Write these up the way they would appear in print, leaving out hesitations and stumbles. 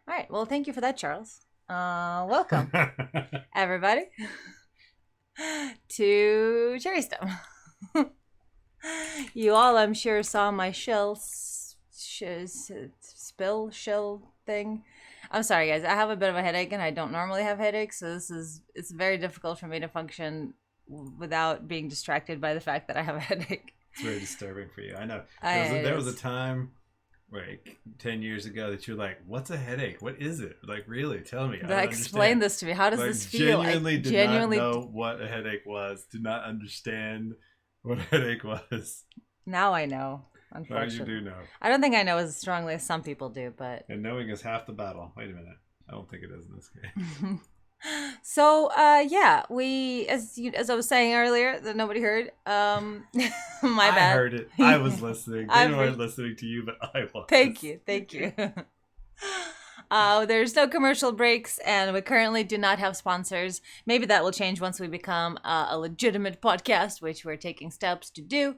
All right. Well, thank you for that, Charles. Welcome, everybody, to CherrySTEM. You all, I'm sure, saw my spill shell thing. I'm sorry, guys. I have a bit of a headache, and I don't normally have headaches, so it's very difficult for me to function without being distracted by the fact that I have a headache. It's very disturbing for you. I know. It There was a is. time, like 10 years ago, that you're like, "What's a headache? What is it? Like, really? Tell me. I don't Explain understand." this to me. How does Like, this feel? genuinely I did genuinely not know what a headache was. Did not understand what a headache was. now I know. Now you Unfortunately, do know. I don't think I know as strongly as some people do, but And knowing is half the battle. Wait a minute. I don't think it is in this case. so yeah, we as I was saying earlier that nobody heard. My I bad. heard it. I was listening. They weren't listening to you, but I was. Thank you. There's no commercial breaks, and we currently do not have sponsors. Maybe that will change once we become a legitimate podcast, which we're taking steps to do.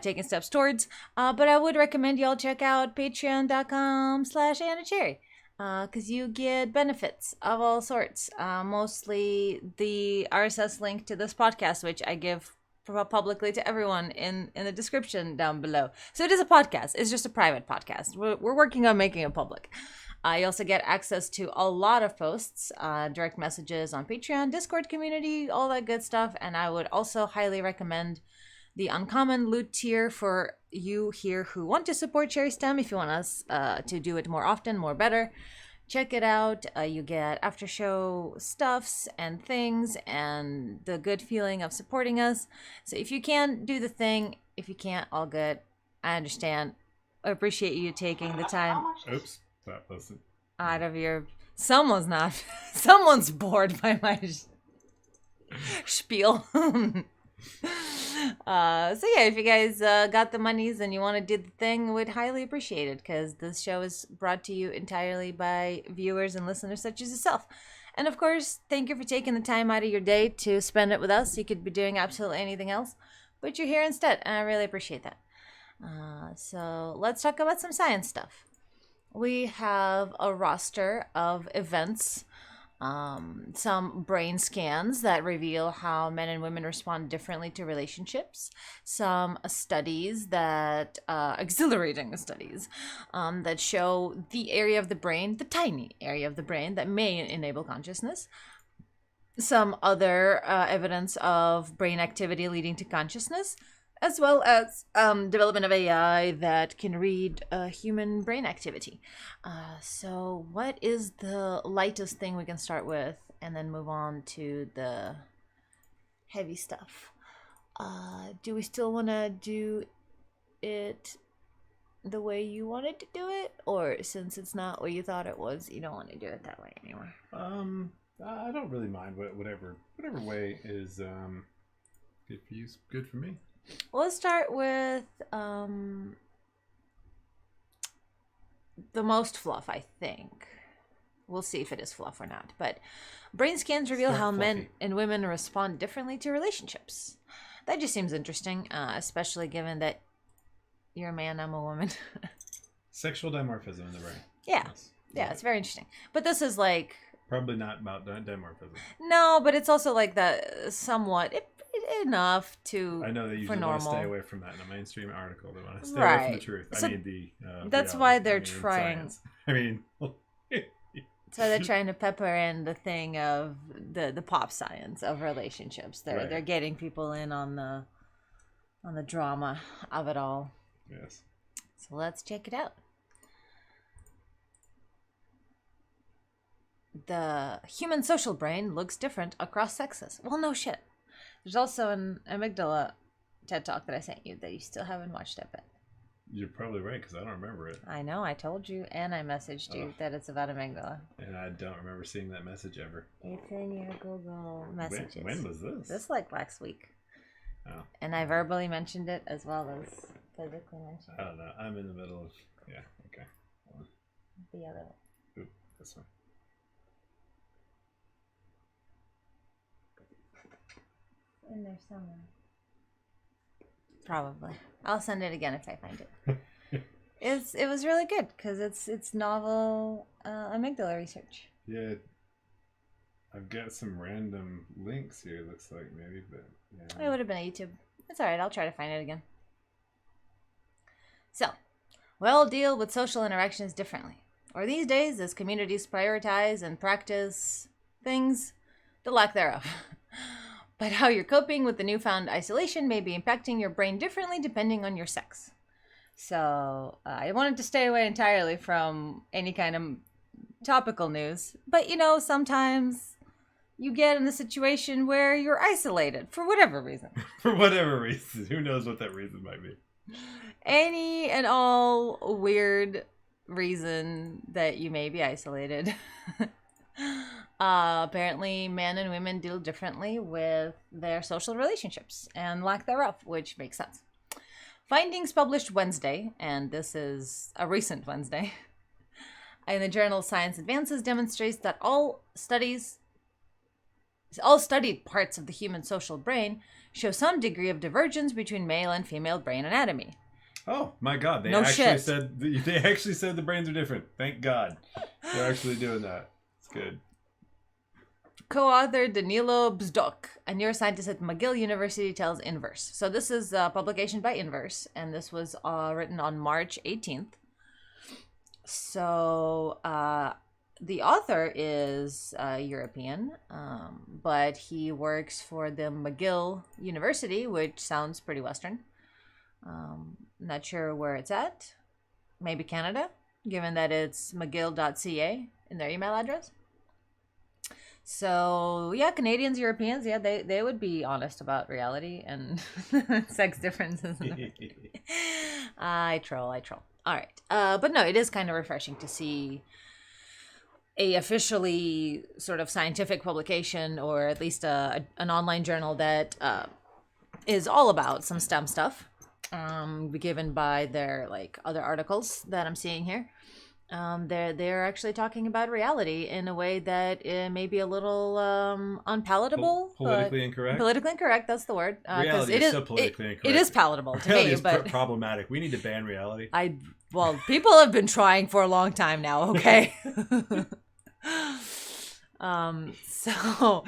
Taking steps towards. But I would recommend y'all check out patreon.com/AnnaCherry. Because you get benefits of all sorts. Mostly the RSS link to this podcast, which I give publicly to everyone in the description down below. So it is a podcast. It's just a private podcast. We're working on making it public. You also get access to a lot of posts, direct messages on Patreon, Discord community, all that good stuff. And I would also highly recommend the uncommon loot tier for you here who want to support CherrySTEM. If you want us to do it more often, more better, check it out. You get after show stuffs and things and the good feeling of supporting us. So if you can, do the thing. If you can't, all good. I understand. I appreciate you taking the time Oops. That wasn't. out of your... Someone's not. Someone's bored by my spiel. So yeah, if you guys got the monies and you want to do the thing, we'd highly appreciate it, because this show is brought to you entirely by viewers and listeners such as yourself. And of course, thank you for taking the time out of your day to spend it with us. You could be doing absolutely anything else, but you're here instead, and I really appreciate that. So let's talk about some science stuff. We have a roster of events, some brain scans that reveal how men and women respond differently to relationships, some studies that, exhilarating studies, that show the area of the brain, the tiny area of the brain that may enable consciousness, some other evidence of brain activity leading to consciousness, as well as development of AI that can read human brain activity. So what is the lightest thing we can start with and then move on to the heavy stuff? Do we still want to do it the way you wanted to do it? Or since it's not what you thought it was, you don't want to do it that way anymore? I don't really mind whatever way is good for you. Good for me. Well, let's start with the most fluff, I think. We'll see if it is fluff or not. But brain scans reveal how men and women respond differently to relationships. That just seems interesting, especially given that you're a man, I'm a woman. Sexual dimorphism in the brain. Yeah. Yes. Yeah, it's very interesting. But this is like... Probably not about dimorphism. No, but it's also like that somewhat... enough to... I know they usually want to stay away from that in a mainstream article. They want to stay away from the truth. So I mean, the that's reality. why they're trying. Science. I mean, So they're trying to pepper in the thing of the pop science of relationships. They're getting people in on the drama of it all. Yes. So let's check it out. The human social brain looks different across sexes. Well, no shit. There's also an amygdala TED Talk that I sent you that you still haven't watched up yet. You're probably right, because I don't remember it. I know, I told you, and I messaged you that it's about amygdala. And I don't remember seeing that message ever. It's in your Google messages. When was this? This like last week. Oh. And I verbally mentioned it as well as physically mentioned it. I don't know. I'm in the middle of... Yeah, okay. The other one. Oop, this one. In there somewhere. Probably. I'll send it again if I find it. It was really good because it's novel amygdala research. Yeah, I've got some random links here. Looks like maybe, but It yeah. would have been a YouTube. It's all right. I'll try to find it again. So, we'll deal with social interactions differently. Or these days, as communities prioritize and practice things, the lack thereof. But how you're coping with the newfound isolation may be impacting your brain differently depending on your sex. So, I wanted to stay away entirely from any kind of topical news. But sometimes you get in a situation where you're isolated for whatever reason. For whatever reason. Who knows what that reason might be. Any and all weird reason that you may be isolated. Apparently, men and women deal differently with their social relationships and lack thereof, which makes sense. Findings published Wednesday, and this is a recent Wednesday, in the journal Science Advances demonstrates that all studied parts of the human social brain show some degree of divergence between male and female brain anatomy. Oh my God! They No actually shit. said the brains are different. Thank God, they're actually doing that. It's good. Co-author Danilo Bzdok, a neuroscientist at McGill University, tells Inverse. So this is a publication by Inverse, and this was written on March 18th. So the author is European, but he works for the McGill University, which sounds pretty Western. Not sure where it's at. Maybe Canada, given that it's mcgill.ca in their email address. So yeah, Canadians, Europeans, yeah, they would be honest about reality and sex differences. I troll. All right, but no, it is kind of refreshing to see a officially sort of scientific publication, or at least an online journal that is all about some STEM stuff, given by their like other articles that I'm seeing here. They're actually talking about reality in a way that may be a little unpalatable. Politically incorrect. Politically incorrect. That's the word. Reality is so politically incorrect. It is palatable to reality me, is but problematic. We need to ban reality. Well, people have been trying for a long time now. Okay. So.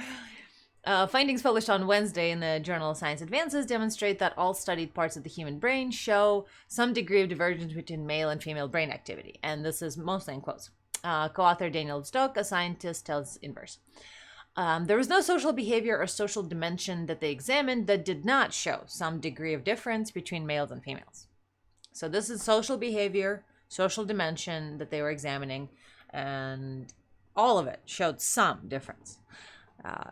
Findings published on Wednesday in the journal Science Advances demonstrate that all studied parts of the human brain show some degree of divergence between male and female brain activity. And this is mostly in quotes. Co-author Daniel Stoke, a scientist, tells Inverse. There was no social behavior or social dimension that they examined that did not show some degree of difference between males and females. So this is social behavior, social dimension that they were examining, and all of it showed some difference.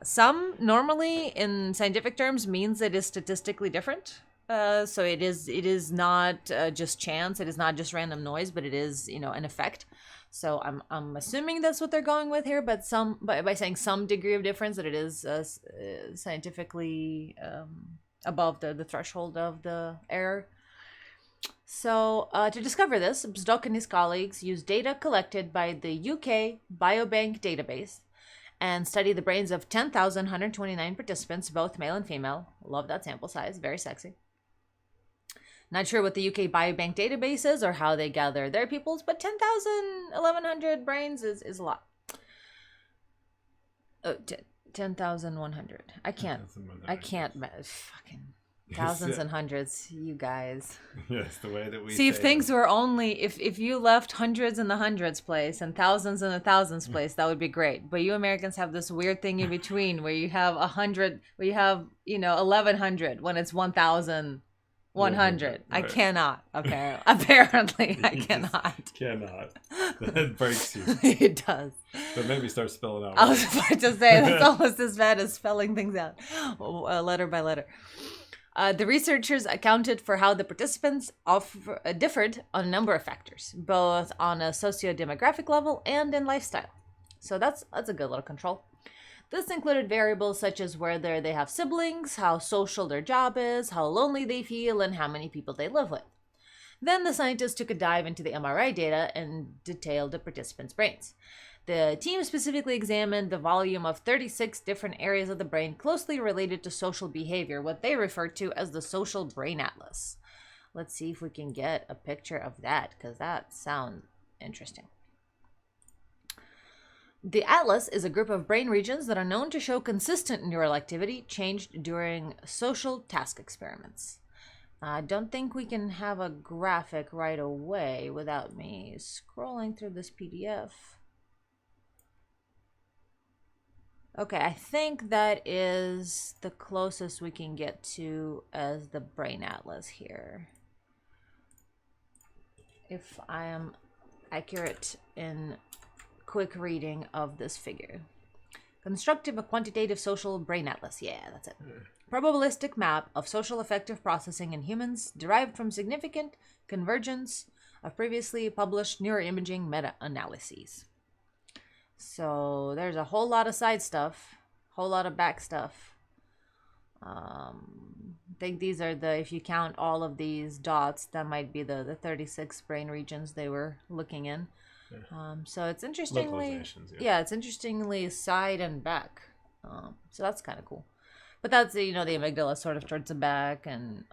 Some normally in scientific terms means it is statistically different. So it is not just chance. It is not just random noise, but it is an effect. So I'm assuming that's what they're going with here. But by saying some degree of difference, that it is scientifically above the threshold of the error. So to discover this, Bzdok and his colleagues used data collected by the UK Biobank database and study the brains of 10,129 participants, both male and female. Love that sample size, very sexy. Not sure what the UK Biobank database is or how they gather their peoples, but 10,000, 1,100 brains is a lot. Oh, 10,100. I can't, fucking thousands and hundreds, you guys. Yes, the way that we see, if things were only, if you left hundreds in the hundreds place and thousands in the thousands place, that would be great. But you Americans have this weird thing in between where you have 100, where you have 1,100 when it's 1,100. Right. I cannot. Okay, apparently I cannot. Cannot. That breaks you. It does. But maybe start spelling out. I was about to say that's almost as bad as spelling things out, letter by letter. The researchers accounted for how the participants differed on a number of factors, both on a socio-demographic level and in lifestyle. So that's a good little control. This included variables such as whether they have siblings, how social their job is, how lonely they feel, and how many people they live with. Then the scientists took a dive into the MRI data and detailed the participants' brains. The team specifically examined the volume of 36 different areas of the brain closely related to social behavior, what they refer to as the Social Brain Atlas. Let's see if we can get a picture of that, because that sounds interesting. The atlas is a group of brain regions that are known to show consistent neural activity changed during social task experiments. I don't think we can have a graphic right away without me scrolling through this PDF. Okay, I think that is the closest we can get to as the brain atlas here. If I am accurate in quick reading of this figure. Constructive a quantitative social brain atlas. Yeah, that's it. Probabilistic map of social affective processing in humans derived from significant convergence of previously published neuroimaging meta-analyses. So there's a whole lot of side stuff, whole lot of back stuff. I think these are the, if you count all of these dots, that might be the 36 brain regions they were looking in. So it's interestingly, it's interestingly side and back. So that's kind of cool. But that's, the amygdala sort of towards the back, and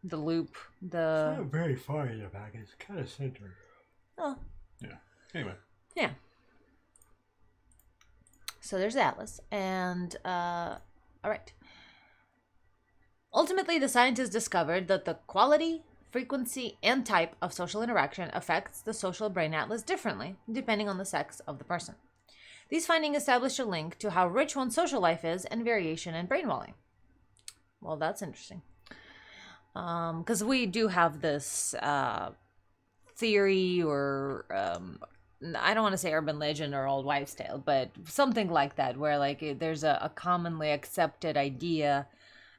the loop, It's not very far in the back. It's kind of centered. Oh. Yeah. Anyway. Yeah. So there's the atlas, and all right. Ultimately, the scientists discovered that the quality, frequency, and type of social interaction affects the social brain atlas differently, depending on the sex of the person. These findings established a link to how rich one's social life is and variation in brain volume. Well, that's interesting. Because we do have this theory, or I don't want to say urban legend or old wives' tale, but something like that, where like there's a commonly accepted idea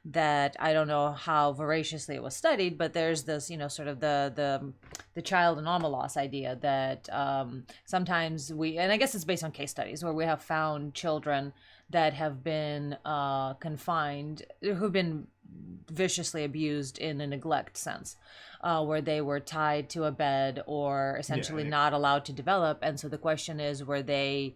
that, I don't know how voraciously it was studied, but there's this, sort of the child anomalous idea that sometimes and I guess it's based on case studies where we have found children that have been confined, who've been viciously abused in a neglect sense, where they were tied to a bed or essentially not allowed to develop. And so the question is, were they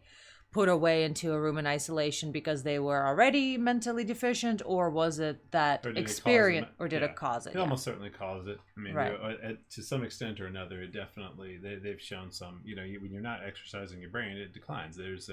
put away into a room in isolation because they were already mentally deficient, or was it that experience, or did it cause it? It almost certainly caused it. I mean, to some extent or another, it definitely, they've shown some, when you're not exercising your brain, it declines. There's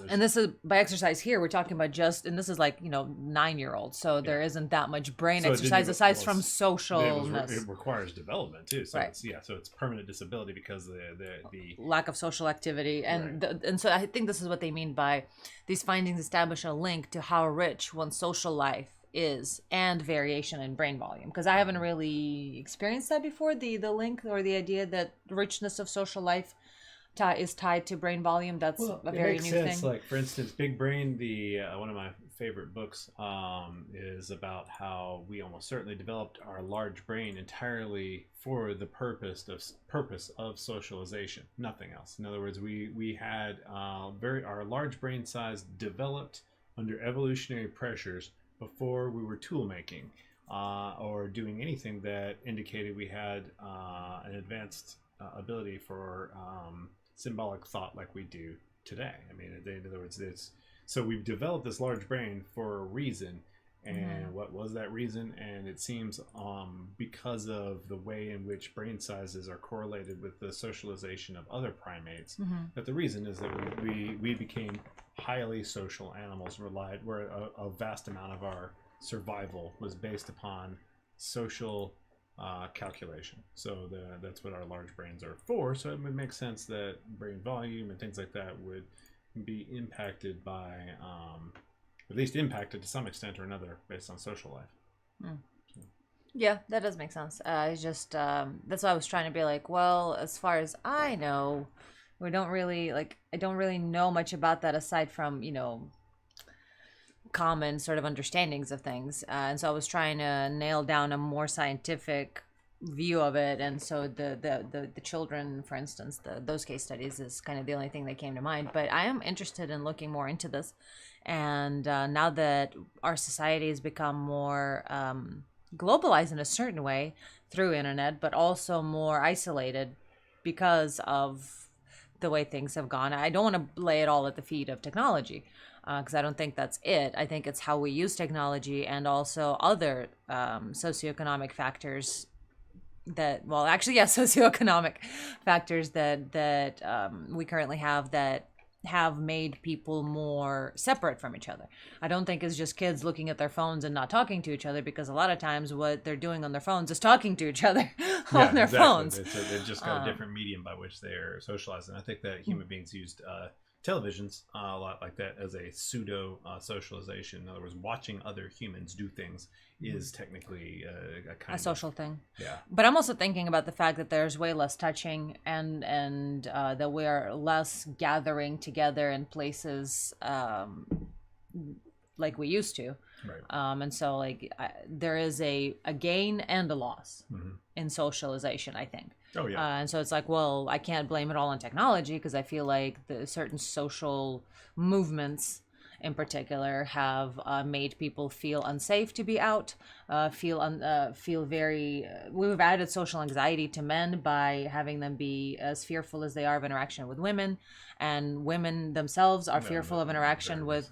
and this is, by exercise here, we're talking about and this is like, 9-year-olds. So there isn't that much brain exercise aside from socialness. It requires development too. So so it's permanent disability because the lack of social activity. And and so I think this is what they mean by these findings establish a link to how rich one's social life is and variation in brain volume. Because I haven't really experienced that before, the link or the idea that richness of social life is tied to brain volume. That's a very new thing. Like, for instance, Big Brain, the one of my favorite books, is about how we almost certainly developed our large brain entirely for the purpose of socialization, nothing else. In other words, we had our large brain size developed under evolutionary pressures before we were tool making or doing anything that indicated we had an advanced ability for symbolic thought like we do today. I mean, in other words, so we've developed this large brain for a reason. And what was that reason? And it seems because of the way in which brain sizes are correlated with the socialization of other primates, that the reason is that we became highly social animals, where a vast amount of our survival was based upon social calculation. So that's what our large brains are for. So it would make sense that brain volume and things like that would be impacted by at least impacted to some extent or another based on social life. So. Yeah, that does make sense. It's just that's why I was trying to be like, well, as far as I know, we don't really I don't really know much about that aside from common sort of understandings of things, and so I was trying to nail down a more scientific view of it. And so the children, for instance, those case studies is kind of the only thing that came to mind. But I am interested in looking more into this. And now that our society has become more globalized in a certain way through internet, but also more isolated because of the way things have gone, I don't want to lay it all at the feet of technology, because I don't think that's it. I think it's how we use technology and also other socioeconomic factors socioeconomic factors that we currently have that have made people more separate from each other. I don't think it's just kids looking at their phones and not talking to each other, because a lot of times what they're doing on their phones is talking to each other on their phones. They've just got a different medium by which they're socializing. I think that human beings used televisions a lot like that as a pseudo socialization. In other words, watching other humans do things is technically a kind a social thing. Yeah. But I'm also thinking about the fact that there's way less touching, and that we are less gathering together in places like we used to. Right. And so there is a gain and a loss in socialization, I think. Oh yeah. And so it's like, well, I can't blame it all on technology, because I feel like the certain social movements in particular have made people feel unsafe to be out, feel very. We've added social anxiety to men by having them be as fearful as they are of interaction with women, and women themselves are fearful of interaction with.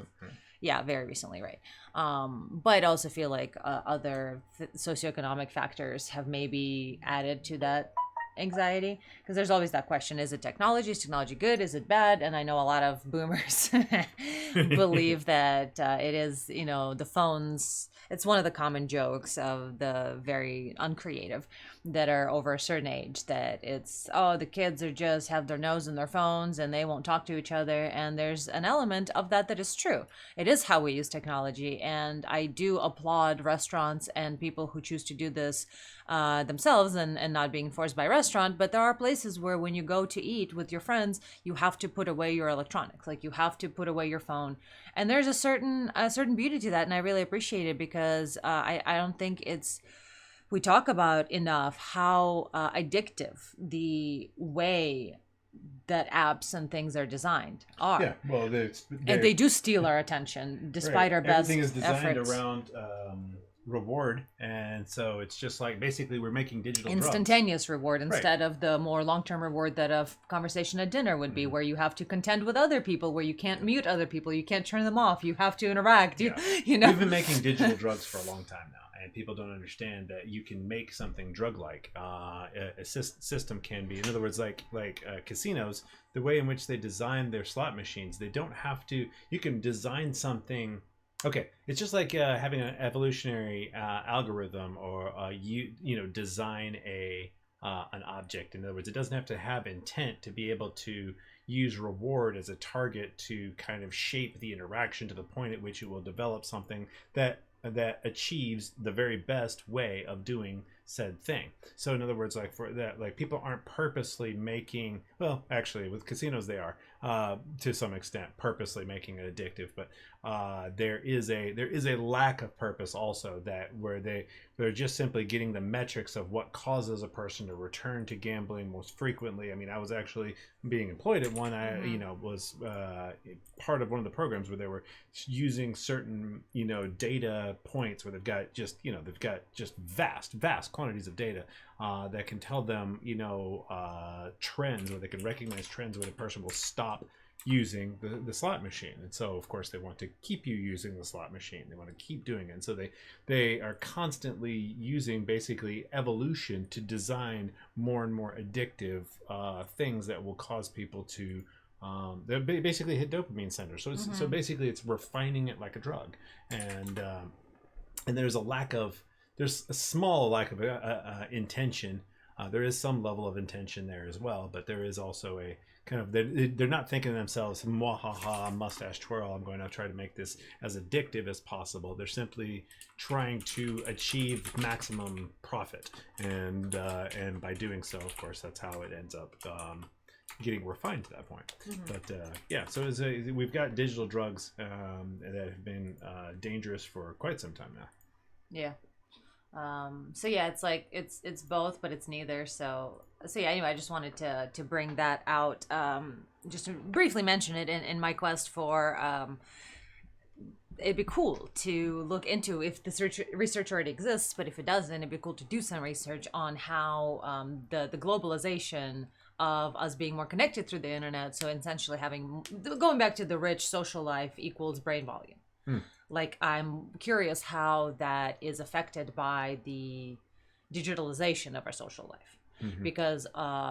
Yeah, very recently, right. But I also feel like other socioeconomic factors have maybe added to that anxiety, because there's always that question: is technology good, is it bad? And I know a lot of boomers believe that it is, the phones. It's one of the common jokes of the very uncreative that are over a certain age, that it's, oh, the kids are just have their nose in their phones and they won't talk to each other. And there's an element of that is true. It is how we use technology, and I do applaud restaurants and people who choose to do this themselves, and not being forced by restaurant. But there are places where when you go to eat with your friends, you have to put away your electronics, like you have to put away your phone, and there's a certain beauty to that, and I really appreciate it, because I don't think we talk about enough how addictive the way that apps and things are designed are. Yeah, well, and they do steal our attention despite our best Everything is designed efforts. around reward, and so it's just like basically we're making digital instantaneous reward instead of the more long-term reward that a conversation at dinner would be, where you have to contend with other people, where you can't mute other people, you can't turn them off, you have to interact. We've been making digital drugs for a long time now, and people don't understand that you can make something drug-like. A system can be, in other words, like casinos, the way in which they design their slot machines, they don't have to. You can design something. Okay, it's just like having an evolutionary algorithm, or design an object. In other words, it doesn't have to have intent to be able to use reward as a target to kind of shape the interaction to the point at which it will develop something that achieves the very best way of doing said thing. So in other words, like for that, like people aren't purposely making, well, actually with casinos they are to some extent purposely making it addictive, but there is a lack of purpose also, that where they're just simply getting the metrics of what causes a person to return to gambling most frequently. I mean, I was actually being employed at one. I was part of one of the programs where they were using certain data points where they've got just vast quantities of data that can tell them trends, or they can recognize trends where the person will stop using the slot machine. And so of course they want to keep you using the slot machine, they want to keep doing it, and so they are constantly using basically evolution to design more and more addictive things that will cause people to they basically hit dopamine centers. So so basically it's refining it like a drug, and there's a small lack of intention. There is some level of intention there as well, but there is also a kind of, they're not thinking to themselves, mwahaha, mustache twirl, I'm going to try to make this as addictive as possible. They're simply trying to achieve maximum profit, and by doing so, of course, that's how it ends up getting refined to that point. But so we've got digital drugs that have been dangerous for quite some time now. Yeah. So yeah, it's like it's both, but it's neither. So yeah, anyway, I just wanted to bring that out, just to briefly mention it in my quest for it'd be cool to look into if this research already exists, but if it doesn't, it'd be cool to do some research on how the globalization of us being more connected through the internet, so essentially going back to the rich social life equals brain volume. Like, I'm curious how that is affected by the digitalization of our social life. Mhm. because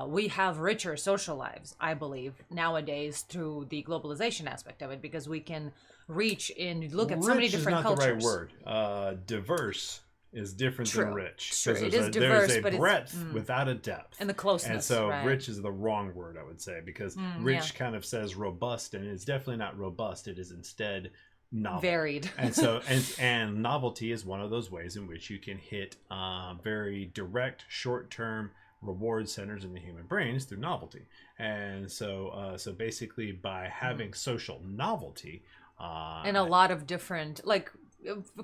we have richer social lives, I believe, nowadays through the globalization aspect of it, because we can reach and look at so many Rich is different not the right cultures. word. Diverse is different than True, rich, true. because It there's is there's diverse, a but it's breadth without a depth. and the And closeness, so right? rich is the wrong word, I would say, because Yeah, rich kind of says robust, and it's definitely not robust. It is instead novel. varied. And so and novelty is one of those ways in which you can hit very direct, short-term reward centers in the human brain is through novelty. And so basically by having social novelty, And a lot of different like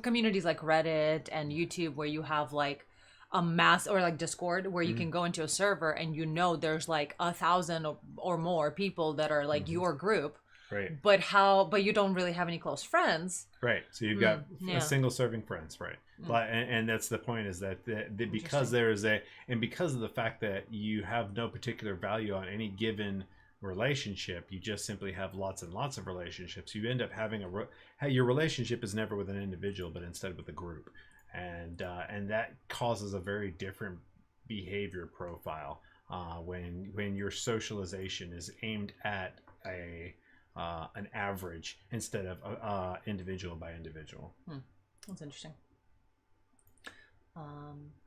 communities like Reddit and YouTube, where you have like a mass, or like Discord, where you can go into a server and there's like 1,000 or more people that are like your group, right. but you don't really have any close friends. Right. So you've got Yeah. a single serving friends, right? And that's the point, is that because there is because of the fact that you have no particular value on any given relationship, you just simply have lots and lots of relationships. You end up having your relationship is never with an individual, but instead with a group, and that causes a very different behavior profile when your socialization is aimed at an average instead of individual by individual. That's interesting.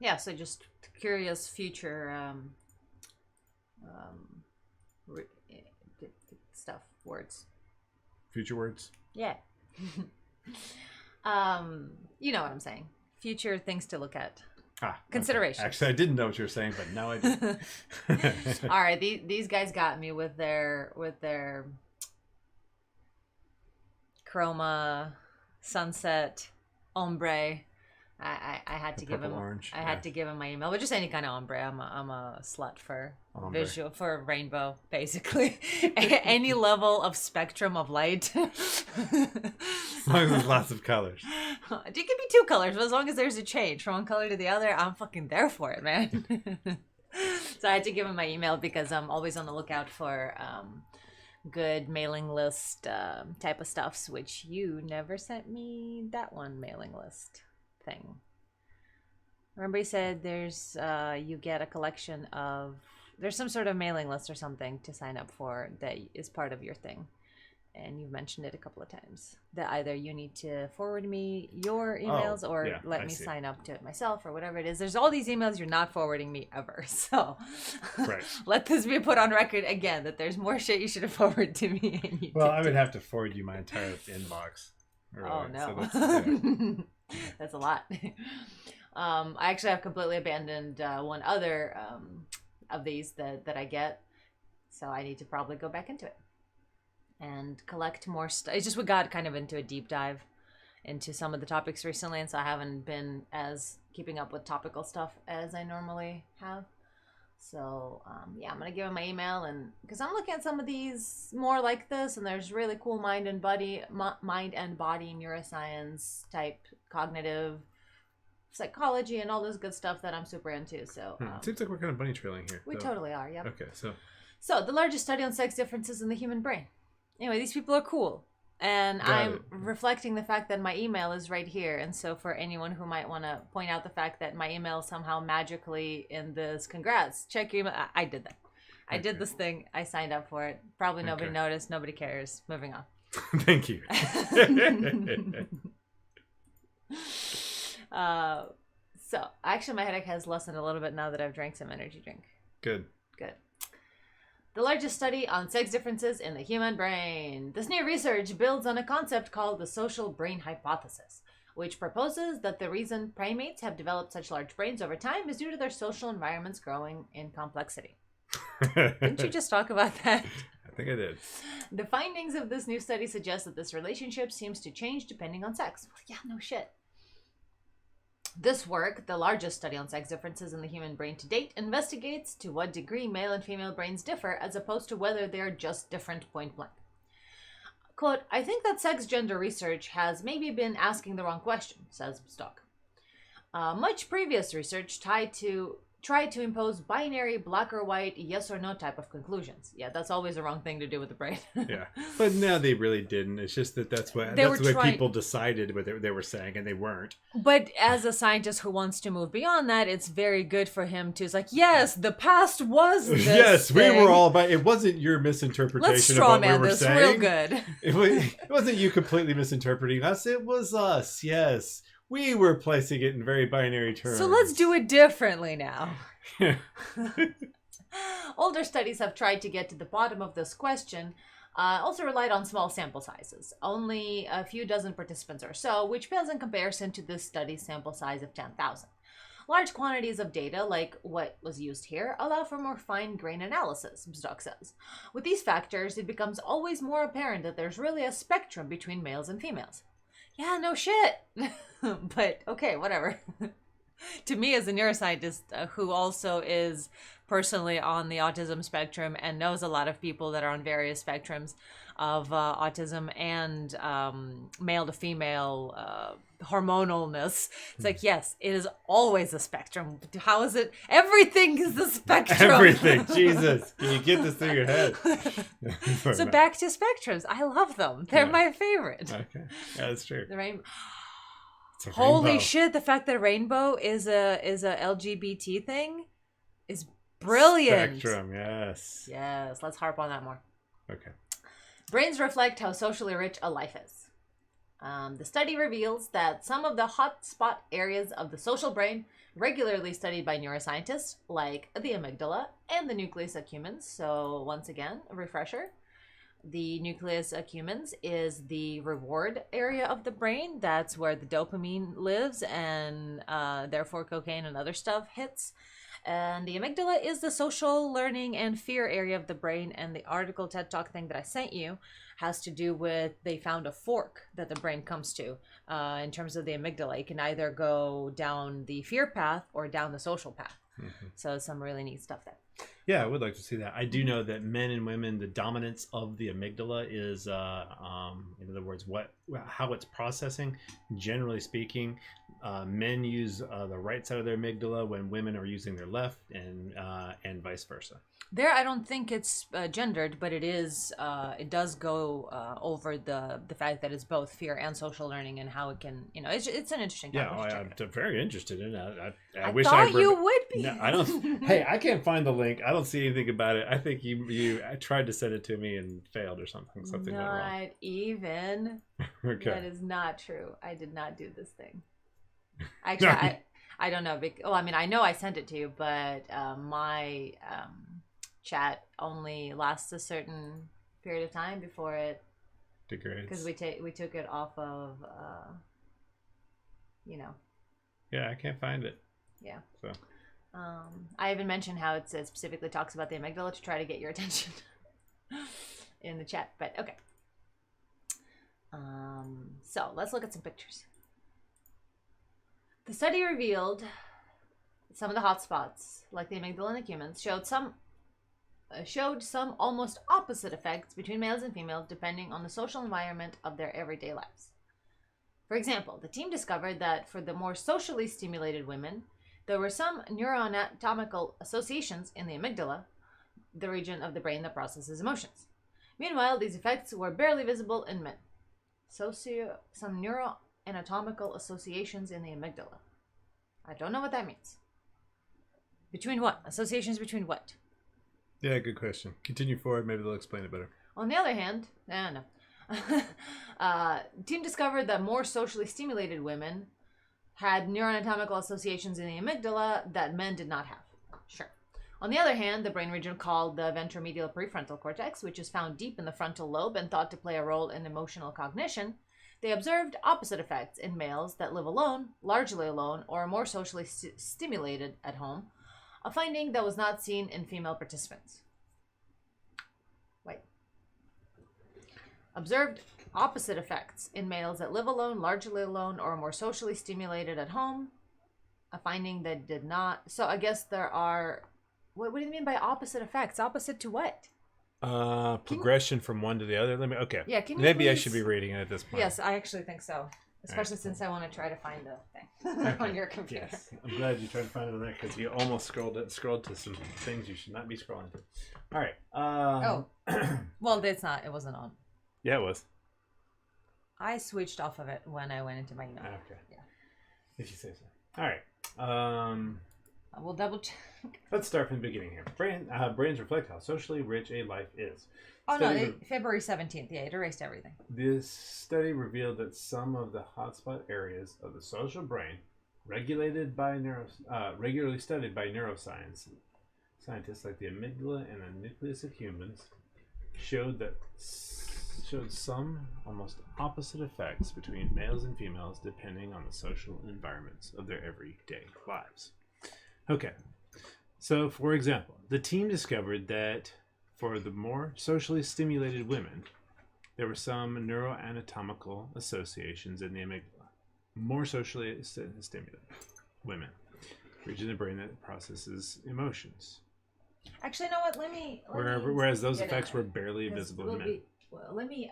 Yeah, so just curious future re- stuff, words. Future words? Yeah. You know what I'm saying. Future things to look at. Considerations. Okay. Actually, I didn't know what you were saying, but now I do. All right, these guys got me with their chroma, sunset, ombre. I had to give him orange. I had to give him my email, but just any kind of ombre. I'm a slut for Ombre. visual, for rainbow, basically. Any level of spectrum of light. As long as there's lots of colors. It could be two colors, but as long as there's a change from one color to the other, I'm fucking there for it, man. So I had to give him my email because I'm always on the lookout for good mailing list type of stuffs, which you never sent me that one mailing list thing. Remember you said there's you get a collection of, there's some sort of mailing list or something to sign up for that is part of your thing, and you've mentioned it a couple of times, that either you need to forward me your emails or let me sign up to it myself or whatever it is. There's all these emails you're not forwarding me ever, so right. Let this be put on record again that there's more shit you should have forwarded to me. And well, I would have to forward you my entire inbox. Really. Oh no. So that's a lot. I actually have completely abandoned one other of these that I get, so I need to probably go back into it and collect more stuff. It's just we got kind of into a deep dive into some of the topics recently, and so I haven't been as keeping up with topical stuff as I normally have. So yeah, I'm gonna give him my email, and because I'm looking at some of these more like this, and there's really cool mind and body neuroscience type cognitive psychology and all this good stuff that I'm super into. So it seems like we're kind of bunny trailing here. We totally are. Yep. Okay, so the largest study on sex differences in the human brain. Anyway, these people are cool. And I'm reflecting the fact that my email is right here. And so for anyone who might want to point out the fact that my email is somehow magically in this, congrats, check your email. I did that. I did this thing. I signed up for it. Probably nobody noticed. Nobody cares. Moving on. Thank you. So actually my headache has lessened a little bit now that I've drank some energy drink. Good. The largest study on sex differences in the human brain. This new research builds on a concept called the social brain hypothesis, which proposes that the reason primates have developed such large brains over time is due to their social environments growing in complexity. Didn't you just talk about that? I think I did. The findings of this new study suggest that this relationship seems to change depending on sex. Well, yeah, no shit. This work, the largest study on sex differences in the human brain to date, investigates to what degree male and female brains differ as opposed to whether they are just different point blank. Quote, I think that sex gender research has maybe been asking the wrong question, says Stock. Much previous research tried to try to impose binary black or white, yes or no type of conclusions. Yeah, that's always the wrong thing to do with the brain. Yeah, but no, they really didn't. It's just that's what people decided what they were saying, and they weren't. But as a scientist who wants to move beyond that, it's very good for him to. It's like, yes, the past was this. Yes, thing. we were all about. It wasn't your misinterpretation of what we were saying. Real good. It wasn't you completely misinterpreting us. It was us. Yes. We were placing it in very binary terms. So let's do it differently now. Older studies have tried to get to the bottom of this question, also relied on small sample sizes, only a few dozen participants or so, which pales in comparison to this study's sample size of 10,000. Large quantities of data, like what was used here, allow for more fine-grained analysis, Stock says. With these factors, it becomes always more apparent that there's really a spectrum between males and females. Yeah, no shit. But okay, whatever. To me, as a neuroscientist who also is personally on the autism spectrum and knows a lot of people that are on various spectrums of autism and male to female hormonalness, it's like, yes, it is always a spectrum. How is it? Everything is a spectrum. Everything. Jesus. Can you get this through your head? So back to spectrums. I love them. They're my favorite. Okay. Yeah, that's true. The rainbow. Holy shit, the fact that rainbow is a LGBT thing is brilliant. Spectrum, yes. Yes, let's harp on that more. Okay. Brains reflect how socially rich a life is. The study reveals that some of the hotspot areas of the social brain, regularly studied by neuroscientists, like the amygdala and the nucleus accumbens. So once again, a refresher. The nucleus accumbens is the reward area of the brain. That's where the dopamine lives, and therefore cocaine and other stuff hits. And the amygdala is the social learning and fear area of the brain. And the article TED Talk thing that I sent you has to do with, they found a fork that the brain comes to in terms of the amygdala. You can either go down the fear path or down the social path. Mm-hmm. So some really neat stuff there. Yeah, I would like to see that. I do know that men and women, the dominance of the amygdala is, in other words, how it's processing. Generally speaking, men use the right side of their amygdala when women are using their left, and vice versa. There, I don't think it's gendered, but it is. It does go over the fact that it's both fear and social learning and how it can. It's an interesting topic. Yeah, I'm very interested in that. I wish thought you would be. No, I don't. Hey, I can't find the link. I don't see anything about it. I think I tried to send it to me and failed or something. Something went wrong. Not even. Okay. That is not true. I did not do this thing. Actually, I don't know. I know I sent it to you, but my chat only lasts a certain period of time before it degrades. Because we took it off of, Yeah, I can't find it. Yeah. So. I even mentioned how it specifically talks about the amygdala to try to get your attention in the chat, but okay. So let's look at some pictures. The study revealed some of the hotspots, like the amygdala and accumbens, showed some almost opposite effects between males and females depending on the social environment of their everyday lives. For example, the team discovered that for the more socially stimulated women, there were some neuroanatomical associations in the amygdala, the region of the brain that processes emotions. Meanwhile, these effects were barely visible in men. Some neuroanatomical associations in the amygdala. I don't know what that means. Between what? Associations between what? Yeah, good question. Continue forward. Maybe they'll explain it better. On the other hand, no. Team discovered that more socially stimulated women had neuroanatomical associations in the amygdala that men did not have. Sure. On the other hand, the brain region called the ventromedial prefrontal cortex, which is found deep in the frontal lobe and thought to play a role in emotional cognition, they observed opposite effects in males that live alone, largely alone, or are more socially stimulated at home, a finding that was not seen in female participants. Observed opposite effects in males that live alone, largely alone, or are more socially stimulated at home, a finding that did not. So I guess there are. What do you mean by opposite effects? Opposite to what? Progression from one to the other. Okay. Yeah, can you Maybe please... I should be reading it at this point. Yes, I actually think so. Especially since I want to try to find the thing. on your computer. Yes, I'm glad you tried to find it on there because you almost scrolled to some things you should not be scrolling to. All right. Well, it's not. It wasn't on. Yeah, it was. I switched off of it when I went into my email. Okay. Yeah. If you say so. All right. We'll double check. Let's start from the beginning here. Brains reflect how socially rich a life is. Oh, no, February 17th. Yeah, it erased everything. This study revealed that some of the hotspot areas of the social brain, regularly studied by neuroscience scientists like the amygdala and the nucleus accumbens, showed some almost opposite effects between males and females depending on the social environments of their everyday lives. Okay, so for example, the team discovered that for the more socially stimulated women, there were some neuroanatomical associations in the amygdala. More socially stimulated women, region of the brain that processes emotions. Actually, you know what? Let me whereas those effects were barely visible in men. Let me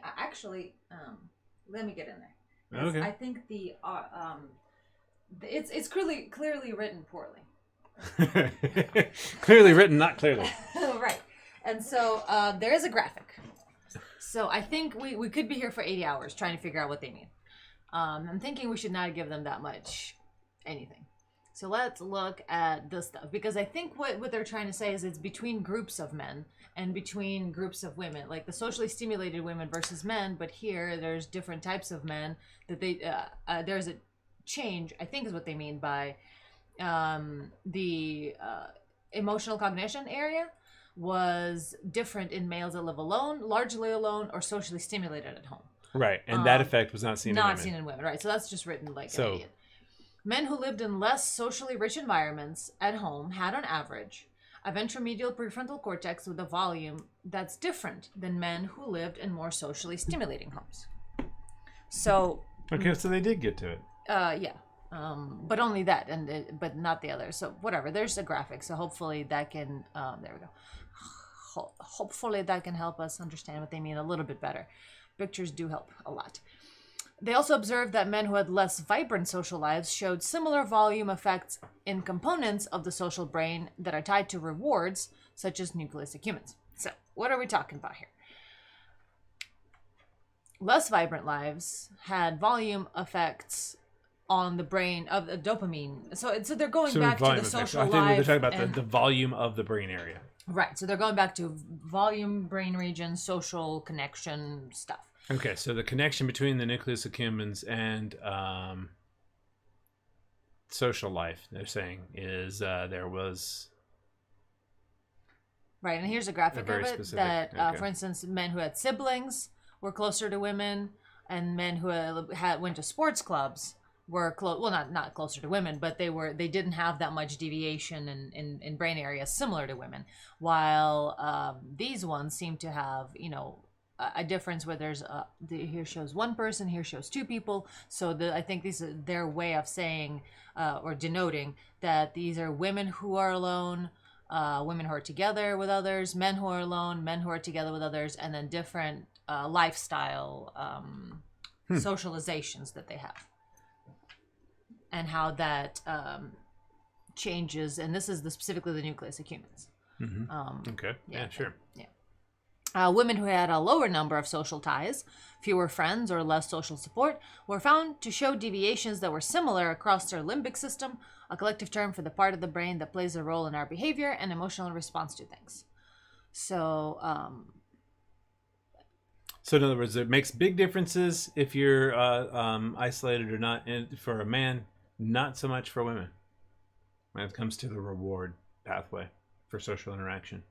get in there. Okay. I think it's clearly written poorly. Clearly written, not clearly. Right. And so there is a graphic. So I think we could be here for 80 hours trying to figure out what they mean. I'm thinking we should not give them that much anything. So let's look at this stuff, because I think what they're trying to say is it's between groups of men and between groups of women, like the socially stimulated women versus men. But here there's different types of men that there's a change, I think is what they mean by the emotional cognition area was different in males that live alone, largely alone, or socially stimulated at home. Right, and that effect was not seen in women. Right, so that's just written like an idiot. Men who lived in less socially rich environments at home had, on average, a ventromedial prefrontal cortex with a volume that's different than men who lived in more socially stimulating homes. So... Okay, so they did get to it. Yeah. But only that, but not the others. So whatever, there's a graphic, so hopefully that can, there we go. Hopefully that can help us understand what they mean a little bit better. Pictures do help a lot. They also observed that men who had less vibrant social lives showed similar volume effects in components of the social brain that are tied to rewards, such as nucleus accumbens. So what are we talking about here? Less vibrant lives had volume effects on the brain of the dopamine. So they're going back to the social life. I think they're talking about the volume of the brain area. Right. So they're going back to volume, brain region, social connection stuff. Okay. So the connection between the nucleus accumbens and social life, they're saying, is there was... Right. And here's a graphic of it that, for instance, men who had siblings were closer to women, and men who went to sports clubs were not closer to women, but they didn't have that much deviation in brain areas similar to women, while these ones seem to have a difference where there's here shows one person, here shows two people. So I think these are their way of saying or denoting that these are women who are alone, women who are together with others, men who are alone, men who are together with others, and then different lifestyle socializations that they have. And how that changes, and this is specifically the nucleus accumbens. Mm-hmm. Okay. Yeah, sure. Yeah. Women who had a lower number of social ties, fewer friends, or less social support were found to show deviations that were similar across their limbic system, a collective term for the part of the brain that plays a role in our behavior and emotional response to things. So, So in other words, it makes big differences if you're isolated or not. And for a man, not so much for women when it comes to the reward pathway for social interaction.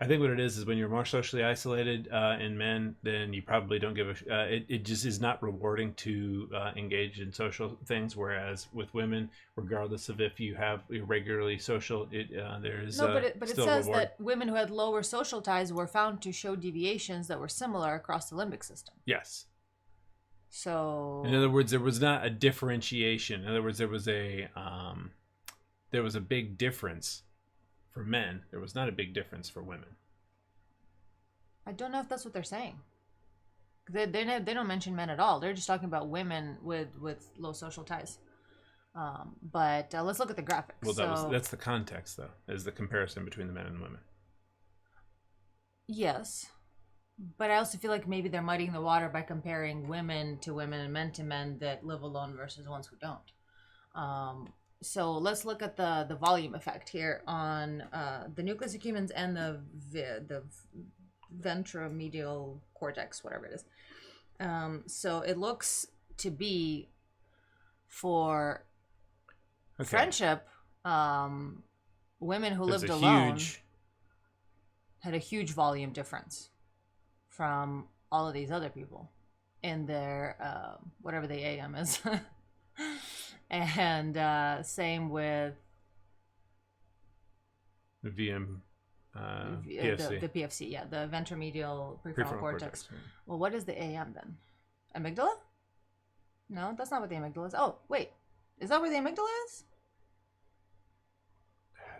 I think what it is when you're more socially isolated in men, then you probably don't give it just is not rewarding to engage in social things. Whereas with women, regardless of if you're regularly social, there's but it says reward. that women who had lower social ties were found to show deviations that were similar across the limbic system. Yes. So in other words, there was not a differentiation. In other words, there was a big difference for men. There was not a big difference for women. I don't know if that's what they're saying. They don't mention men at all. They're just talking about women with low social ties. But let's look at the graphics. Well, So that's the context, though, is the comparison between the men and the women. yes, but I also feel like maybe they're muddying the water by comparing women to women and men to men that live alone versus ones who don't. So let's look at the volume effect here on the nucleus accumbens and the ventromedial cortex, whatever it is. So it looks to be for friendship, women who lived alone had a huge volume difference from all of these other people in their whatever the AM is. And same with the VM, PFC. The PFC, yeah, the ventromedial prefrontal cortex. Yeah. Well, what is the AM then? Amygdala? No, that's not what the amygdala is. Oh, wait. Is that where the amygdala is?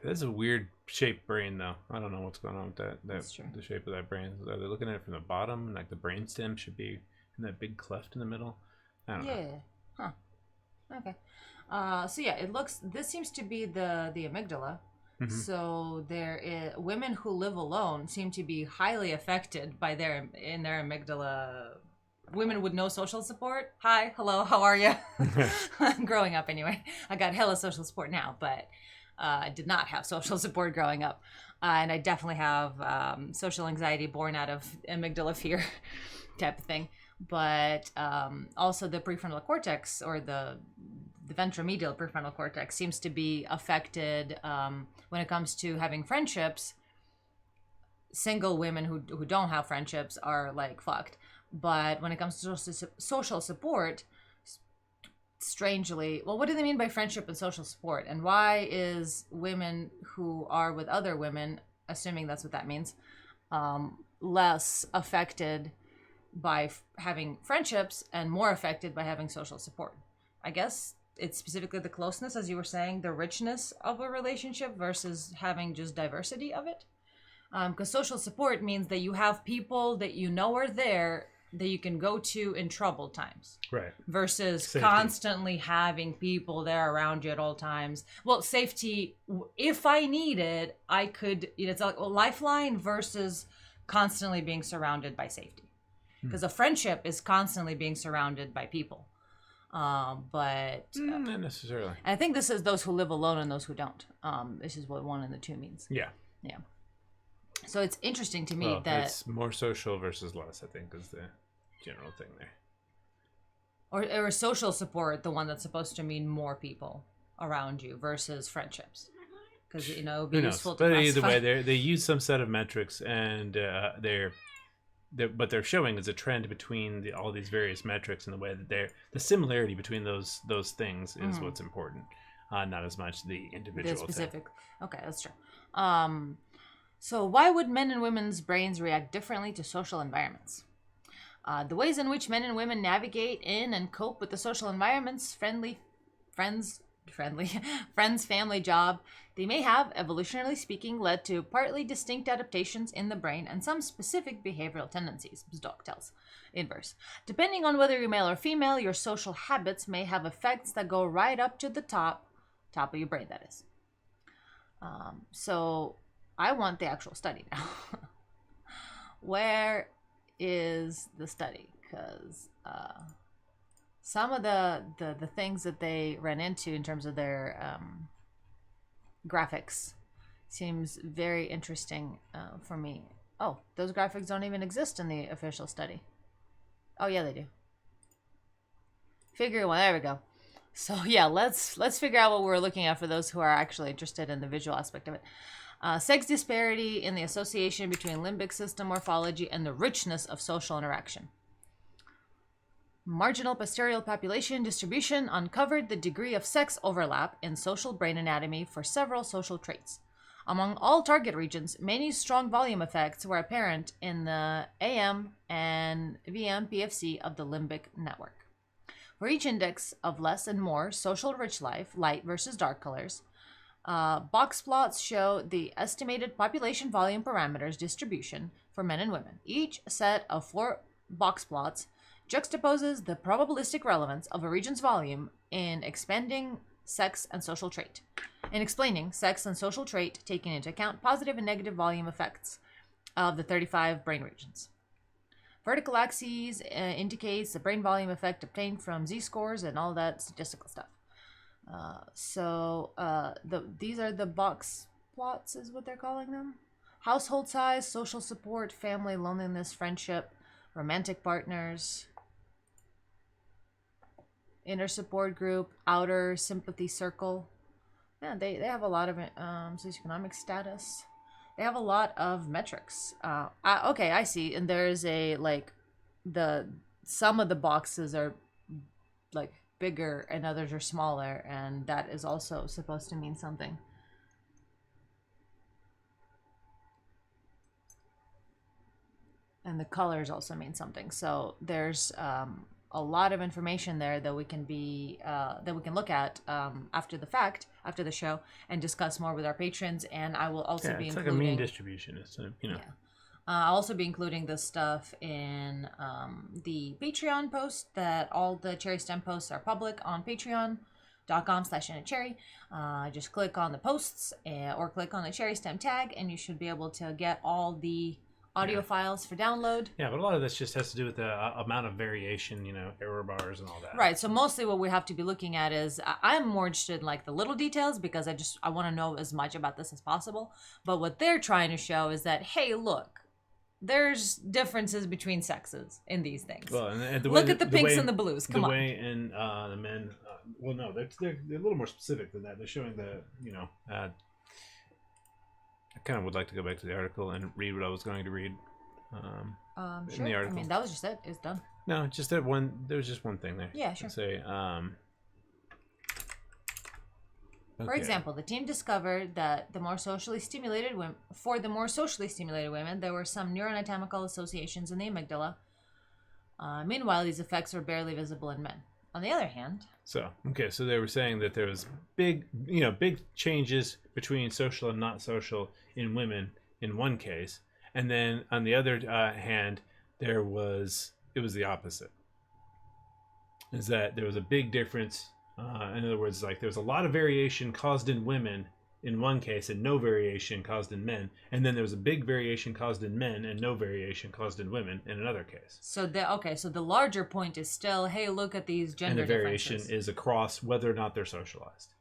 That's a weird shaped brain, though. I don't know what's going on with that. That's true. The shape of that brain. Are they looking at it from the bottom? Like the brainstem should be in that big cleft in the middle? I don't know. Yeah. Huh. Okay. So yeah, it looks. This seems to be the amygdala. Mm-hmm. So women who live alone seem to be highly affected by their amygdala. Women with no social support. Hi, hello, how are you? Growing up, anyway, I got hella social support now, but I did not have social support growing up, and I definitely have social anxiety born out of amygdala fear type of thing. But also the prefrontal cortex, or the ventromedial prefrontal cortex, seems to be affected when it comes to having friendships. Single women who don't have friendships are like fucked. But when it comes to social support, strangely, well, what do they mean by friendship and social support? And why is women who are with other women, assuming that's what that means, less affected by having friendships and more affected by having social support? I guess it's specifically the closeness, as you were saying, the richness of a relationship versus having just diversity of it. Because social support means that you have people that you know are there that you can go to in troubled times. Right. Versus safety. Constantly having people there around you at all times. Well, safety, if I need it, I could, it's like a lifeline versus constantly being surrounded by safety. Because a friendship is constantly being surrounded by people. But not necessarily. I think this is those who live alone and those who don't. This is what 1 and the 2 means. Yeah. Yeah. So it's interesting to me that it's more social versus less, I think, is the general thing there. Or social support, the one that's supposed to mean more people around you versus friendships, because it would be useful to classify. But either way, they use some set of metrics, and what they're showing is a trend between all these various metrics, and the way that the similarity between those things is what's important, not as much the individual specific thing. Okay, that's true. So why would men and women's brains react differently to social environments? The ways in which men and women navigate in and cope with the social environments, friends, family, job, they may have, evolutionarily speaking, led to partly distinct adaptations in the brain and some specific behavioral tendencies, Stock tells. Inverse. Depending on whether you're male or female, your social habits may have effects that go right up to the top of your brain, that is. So I want the actual study now. Where is the study? Because some of the things that they ran into in terms of their graphics seems very interesting for me. Oh, those graphics don't even exist in the official study. Oh yeah, they do. Figure one. There we go. So yeah, let's figure out what we're looking at for those who are actually interested in the visual aspect of it. Sex disparity in the association between limbic system morphology and the richness of social interaction. Marginal posterior population distribution uncovered the degree of sex overlap in social brain anatomy for several social traits. Among all target regions, many strong volume effects were apparent in the AM and VM PFC of the limbic network. For each index of less and more social rich life, light versus dark colors, box plots show the estimated population volume parameters distribution for men and women. Each set of 4 box plots juxtaposes the probabilistic relevance of a region's volume in expanding sex, and social trait. In explaining sex and social trait, taking into account positive and negative volume effects of the 35 brain regions. Vertical axes indicates the brain volume effect obtained from z-scores and all that statistical stuff. These are the box plots, is what they're calling them. Household size, social support, family, loneliness, friendship, romantic partners, inner support group, outer sympathy circle. Yeah, they have a lot of socioeconomic status. They have a lot of metrics. Okay, I see. And there's some of the boxes are like bigger and others are smaller, and that is also supposed to mean something. And the colors also mean something. So there's a lot of information there that we can look at after the fact, after the show, and discuss more with our patrons. And I will also be including, like a mean distribution. It's Yeah. I'll also be including this stuff in the Patreon post. That all the CherrySTEM posts are public on patreon.com/InACherry. Just click on the posts or click on the CherrySTEM tag, and you should be able to get all the audio files for download. Yeah, but a lot of this just has to do with the amount of variation, error bars and all that. Right. So mostly what we have to be looking at is I'm more interested in like the little details because I want to know as much about this as possible. But what they're trying to show is that, hey, look, there's differences between sexes in these things. Well, and look at the pinks and the blues. Come on. The way in the men, well, no, they're a little more specific than that. They're showing the, I kind of would like to go back to the article and read what I was going to read. Sure. In the article. I mean, that was just it. It's done. No, just that one. There was just one thing there. Yeah, sure. Say, For example, the team discovered that the more socially stimulated women, there were some neuroanatomical associations in the amygdala. Meanwhile, these effects were barely visible in men. On the other hand, so they were saying that there was big changes between social and not social in women in one case, and then on the other hand, it was the opposite. Is that there was a big difference? In other words, like there was a lot of variation caused in women in one case and no variation caused in men, and then there was a big variation caused in men and no variation caused in women in another case. So the larger point is still, hey, look at these gender differences. And the variation is across whether or not they're socialized.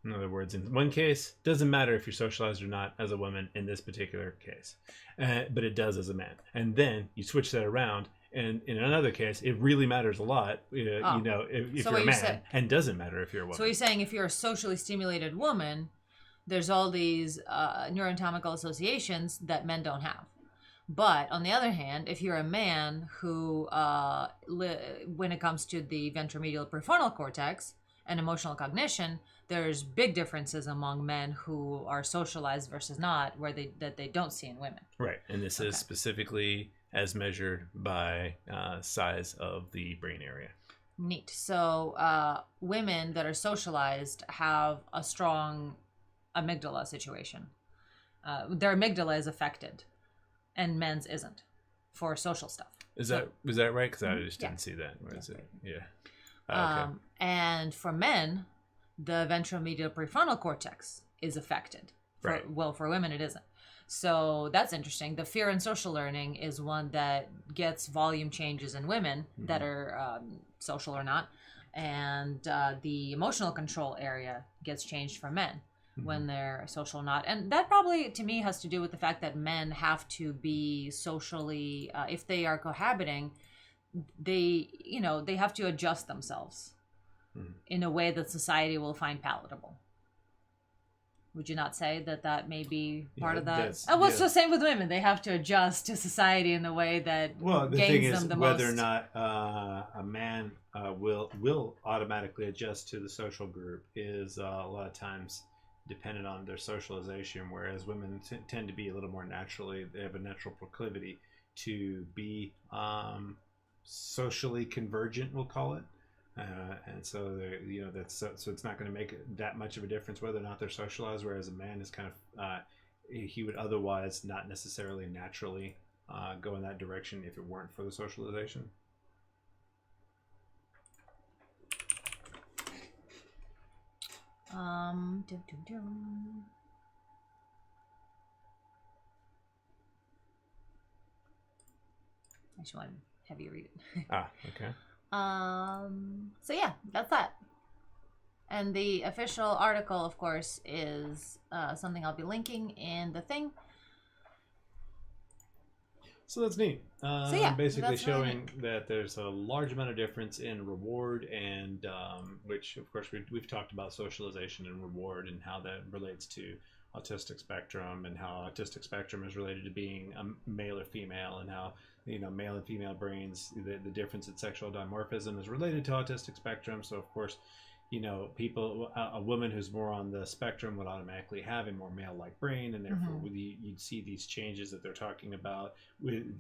In other words, in one case, doesn't matter if you're socialized or not as a woman in this particular case, but it does as a man. And then you switch that around, and in another case, it really matters a lot, if you're a man, and doesn't matter if you're a woman. So you're saying if you're a socially stimulated woman, there's all these neuroanatomical associations that men don't have. But on the other hand, if you're a man who, when it comes to the ventromedial prefrontal cortex and emotional cognition, there's big differences among men who are socialized versus not, that they don't see in women. Right, and this is specifically as measured by size of the brain area. Neat. So women that are socialized have a strong amygdala situation. Their amygdala is affected, and men's isn't for social stuff. Is that right? Because I just didn't see that. Where is it? Yeah. Okay. And for men, the ventromedial prefrontal cortex is affected. Right. For women, it isn't. So that's interesting. The fear and social learning is one that gets volume changes in women that are social or not, and the emotional control area gets changed for men when they're social or not. And that probably, to me, has to do with the fact that men have to be socially, if they are cohabiting, they have to adjust themselves in a way that society will find palatable. Would you not say that may be part of that? It's the same with women. They have to adjust to society in the way that gains them the most. Whether or not a man will automatically adjust to the social group is a lot of times dependent on their socialization, whereas women tend to be a little more naturally, they have a natural proclivity to be socially convergent, we'll call it. And so so it's not going to make that much of a difference whether or not they're socialized, whereas a man is kind of he would otherwise not necessarily naturally go in that direction if it weren't for the socialization. Dum, dum, dum. I just want to have you read it. Okay. So yeah, that's that. And the official article, of course, is something I'll be linking in the thing. So that's neat. So yeah, basically that's really showing that there's a large amount of difference in reward, and which, of course, we've talked about socialization and reward and how that relates to autistic spectrum, and how autistic spectrum is related to being a male or female, and how male and female brains, the difference in sexual dimorphism is related to autistic spectrum. So of course, people, a woman who's more on the spectrum would automatically have a more male-like brain, and therefore you'd see these changes that they're talking about.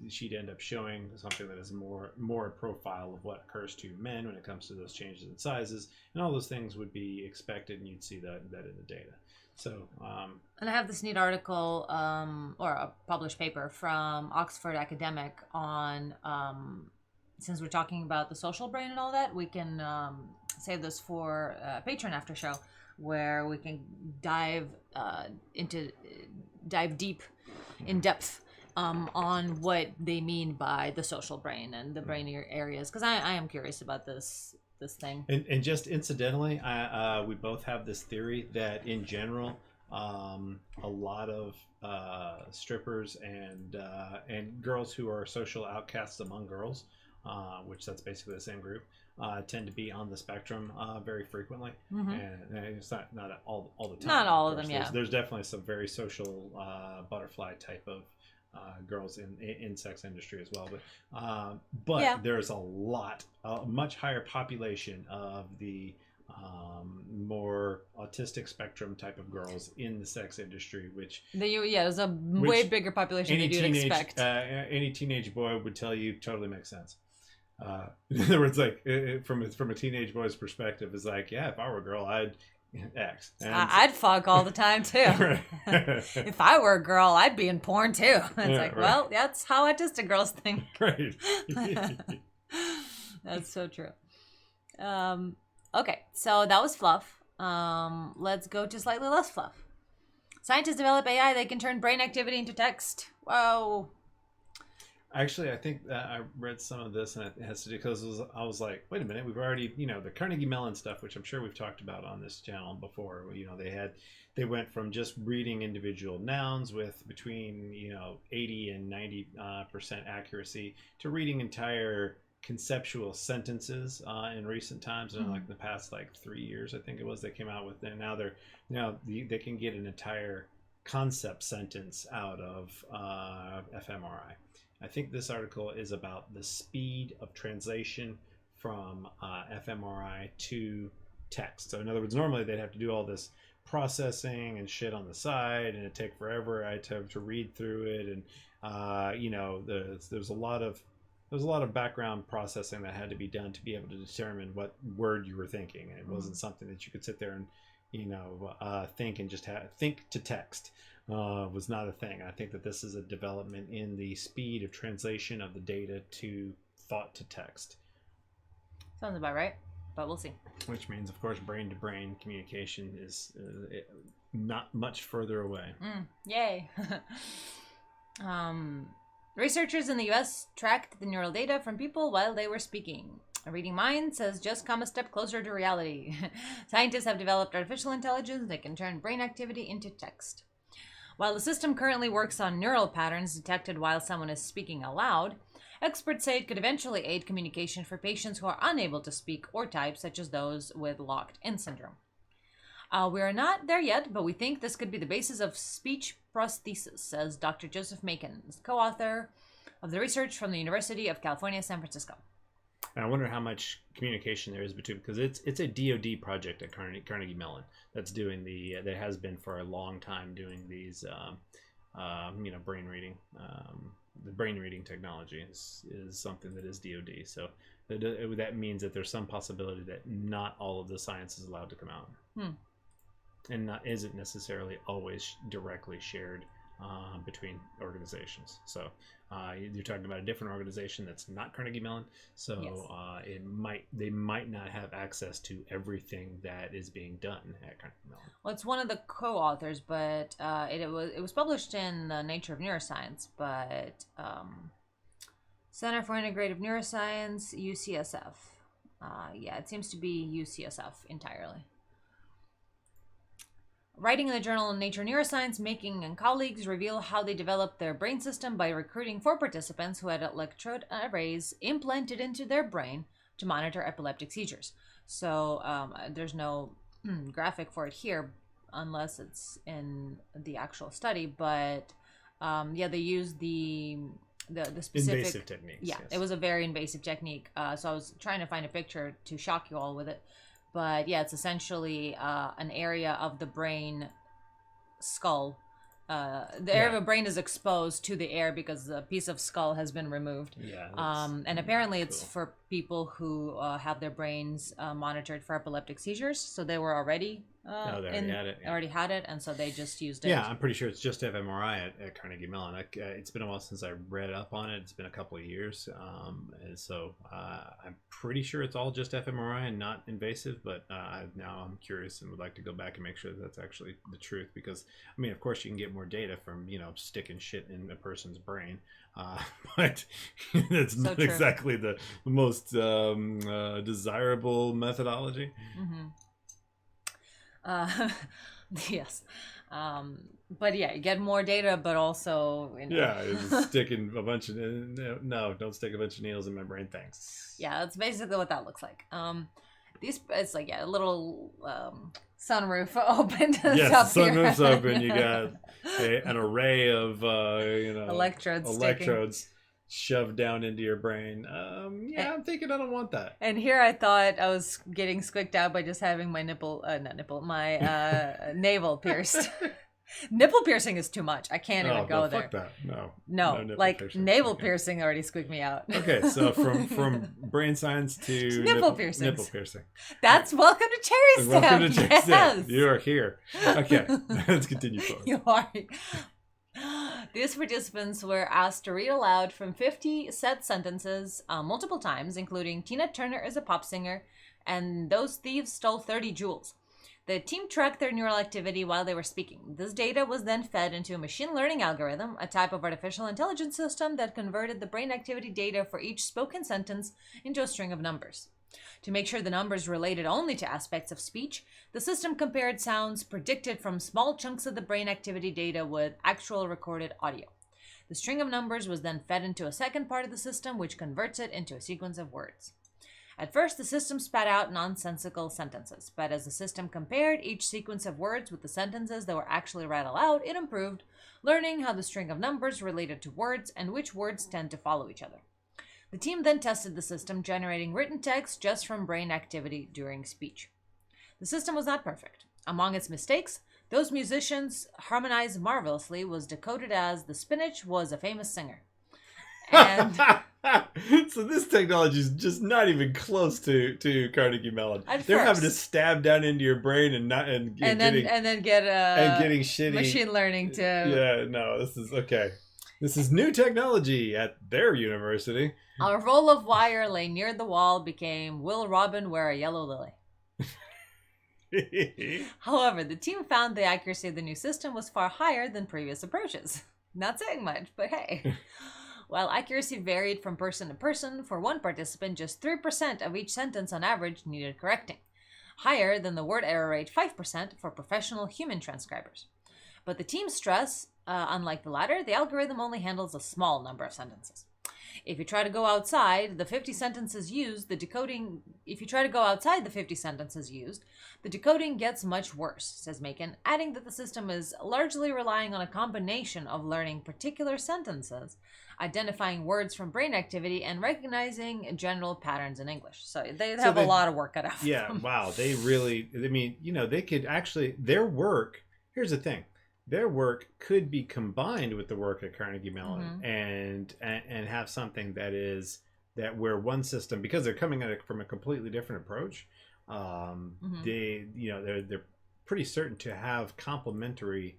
She'd end up showing something that is more a profile of what occurs to men when it comes to those changes in sizes, and all those things would be expected, and you'd see that in the data. So, and I have this neat article, or a published paper from Oxford Academic on, since we're talking about the social brain and all that, we can save this for a Patreon after show, where we can dive deep, in depth, on what they mean by the social brain and the brain areas, because I am curious about this thing. And just incidentally, we both have this theory that in general, a lot of strippers and girls who are social outcasts among girls, which that's basically the same group, tend to be on the spectrum very frequently. And it's not all the time. Not all of them, yeah. There's definitely some very social butterfly type of girls in sex industry as well, but Yeah. there's a much higher population of the more autistic spectrum type of girls in the sex industry, there's a way bigger population than you'd expect. Any teenage boy would tell you totally makes sense. In other words, like from a teenage boy's perspective, is like, yeah, if I were a girl, I'd X. I'd fuck all the time too. If I were a girl, I'd be in porn too. It's well, that's how autistic girls think. Right. That's so true. Okay, so that was fluff. Let's go to slightly less fluff. Scientists develop AI that can turn brain activity into text. Whoa. Actually, I think that I read some of this, and it has to do because I was like, wait a minute, we've already, the Carnegie Mellon stuff, which I'm sure we've talked about on this channel before. They went from just reading individual nouns with between 80 and 90% accuracy to reading entire conceptual sentences in recent times, and like the past 3 years, I think it was, they came out with, and now they can get an entire concept sentence out of fMRI. I think this article is about the speed of translation from fMRI to text. So in other words, normally they'd have to do all this processing and shit on the side, and it'd take forever. I'd have to read through it, and there's a lot of background processing that had to be done to be able to determine what word you were thinking, and it wasn't something that you could sit there and think and just think to text. Was not a thing. I think that this is a development in the speed of translation of the data to thought to text. Sounds about right, but we'll see. Which means, of course, brain-to-brain communication is not much further away. Yay. Researchers in the U.S. tracked the neural data from people while they were speaking. A reading mind says just come a step closer to reality. Scientists have developed artificial intelligence that can turn brain activity into text. While the system currently works on neural patterns detected while someone is speaking aloud, experts say it could eventually aid communication for patients who are unable to speak or type, such as those with locked-in syndrome. We are not there yet, but we think this could be the basis of speech prosthesis, says Dr. Joseph Macon, co-author of the research from the University of California, San Francisco. And I wonder how much communication there is between, because it's a DoD project at Carnegie Mellon that's doing that has been for a long time doing these, brain reading. The brain reading technology is something that is DoD. So that means that there's some possibility that not all of the science is allowed to come out, and isn't necessarily always directly shared between organizations. So you're talking about a different organization that's not Carnegie Mellon, so Yes. they might not have access to everything that is being done at Carnegie Mellon. Well, it's one of the co-authors, but it was published in the Nature of Neuroscience, but Center for Integrative Neuroscience, UCSF. Yeah, it seems to be UCSF entirely. Writing in the journal Nature Neuroscience, Making and colleagues reveal how they developed their brain system by recruiting 4 participants who had electrode arrays implanted into their brain to monitor epileptic seizures. So there's no graphic for it here unless it's in the actual study, but yeah, they used the specific Invasive techniques. Yeah, yes. it was a very invasive technique. So I was trying to find a picture to shock you all with it. But yeah, it's essentially an area of the brain skull. The area of the brain is exposed to the air because a piece of skull has been removed. Yeah. And apparently it's for people who have their brains monitored for epileptic seizures. So they were already already had it, and so they just used it. Yeah, I'm pretty sure it's just fMRI at Carnegie Mellon. It's been a while since I read up on it. It's been a couple of years, and so I'm pretty sure it's all just fMRI and not invasive. But now I'm curious and would like to go back and make sure that's actually the truth, because I mean, of course, you can get more data from sticking shit in a person's brain, but that's not exactly the most desirable methodology. Mm-hmm. Yes. But yeah, you get more data, but also sticking a bunch of don't stick a bunch of needles in my brain, thanks. Yeah, that's basically what that looks like. It's like a little sunroof open. Yes, the sunroof's open. You got an array of electrodes shoved down into your brain. I'm thinking I don't want that. And here I thought I was getting squicked out by just having my my navel pierced. Nipple piercing is too much. I can't even go there. Fuck that. No, like navel piercing already squeaked me out. Okay, so from brain science to nipple piercing. Nipple piercing. That's welcome to CherrySTEM. Welcome to CherrySTEM. Yes. You are here. Okay, let's continue forward. You are. These participants were asked to read aloud from 50 set sentences multiple times, including Tina Turner is a pop singer and those thieves stole 30 jewels. The team tracked their neural activity while they were speaking. This data was then fed into a machine learning algorithm, a type of artificial intelligence system that converted the brain activity data for each spoken sentence into a string of numbers. To make sure the numbers related only to aspects of speech, the system compared sounds predicted from small chunks of the brain activity data with actual recorded audio. The string of numbers was then fed into a second part of the system, which converts it into a sequence of words. At first, the system spat out nonsensical sentences, but as the system compared each sequence of words with the sentences that were actually read aloud, it improved, learning how the string of numbers related to words and which words tend to follow each other. The team then tested the system, generating written text just from brain activity during speech. The system was not perfect. Among its mistakes, those musicians harmonized marvelously was decoded as the spinach was a famous singer. And so this technology is just not even close to Carnegie Mellon. They're having to stab down into your brain and then get getting shitty machine learning to. Yeah, no, this is okay. This is new technology at their university. A roll of wire lay near the wall became Will Robin wear a yellow lily. However, the team found the accuracy of the new system was far higher than previous approaches. Not saying much, but hey. While accuracy varied from person to person, for one participant, just 3% of each sentence on average needed correcting, higher than the word error rate 5% for professional human transcribers. But the team stress, unlike the latter, the algorithm only handles a small number of sentences. If you try to go outside the 50 sentences used, the decoding gets much worse, says Macon, adding that the system is largely relying on a combination of learning particular sentences, identifying words from brain activity, and recognizing general patterns in English. So they have a lot of work cut out for them. Wow. They really, I mean, they could actually, their work, here's the thing. Their work could be combined with the work at Carnegie Mellon and have something that where one system, because they're coming at it from a completely different approach, they're pretty certain to have complementary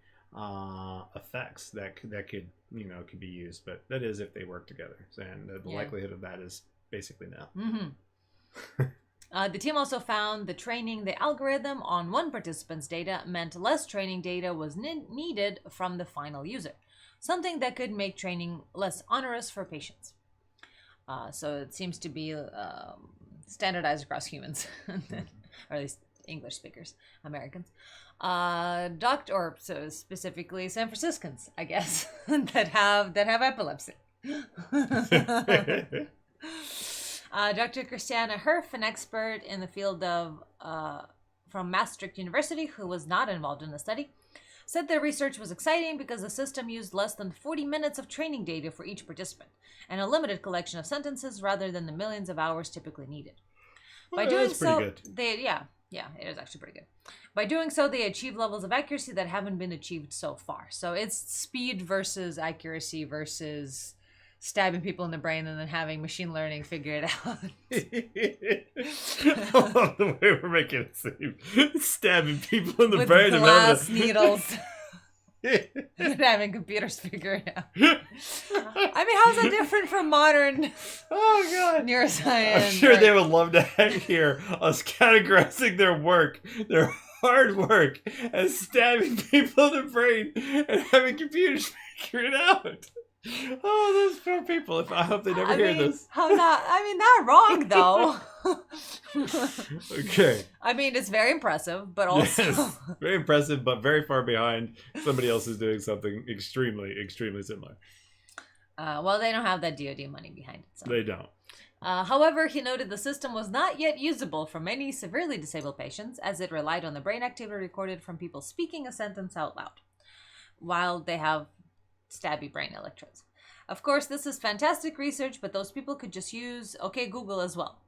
effects that could could be used. But that is if they work together, and the likelihood of that is basically no. The team also found the training the algorithm on one participant's data meant less training data was needed from the final user, something that could make training less onerous for patients. So it seems to be standardized across humans, or at least English speakers, Americans. So specifically San Franciscans, I guess, that have epilepsy. Dr. Christiana Herf, an expert in the field from Maastricht University, who was not involved in the study, said the research was exciting because the system used less than 40 minutes of training data for each participant and a limited collection of sentences rather than the millions of hours typically needed. By doing so, it is actually pretty good. By doing so, they achieved levels of accuracy that haven't been achieved so far. So it's speed versus accuracy versus stabbing people in the brain and then having machine learning figure it out. I love the way we're making it seem. Stabbing people in the with brain with glass needles. And having computers figure it out. I mean, how's that different from modern neuroscience? I'm sure they would love to hear us categorizing their work, their hard work, as stabbing people in the brain and having computers figure it out. Oh, those poor people. I hope they never hear this. Not wrong, though. Okay. I mean, it's very impressive, but also... Yes, very impressive, but very far behind. Somebody else is doing something extremely, extremely similar. Well, they don't have that DoD money behind it. So. They don't. However, he noted the system was not yet usable for many severely disabled patients, as it relied on the brain activity recorded from people speaking a sentence out loud, while they have stabby brain electrodes. Of course, this is fantastic research, but those people could just use OK Google as well.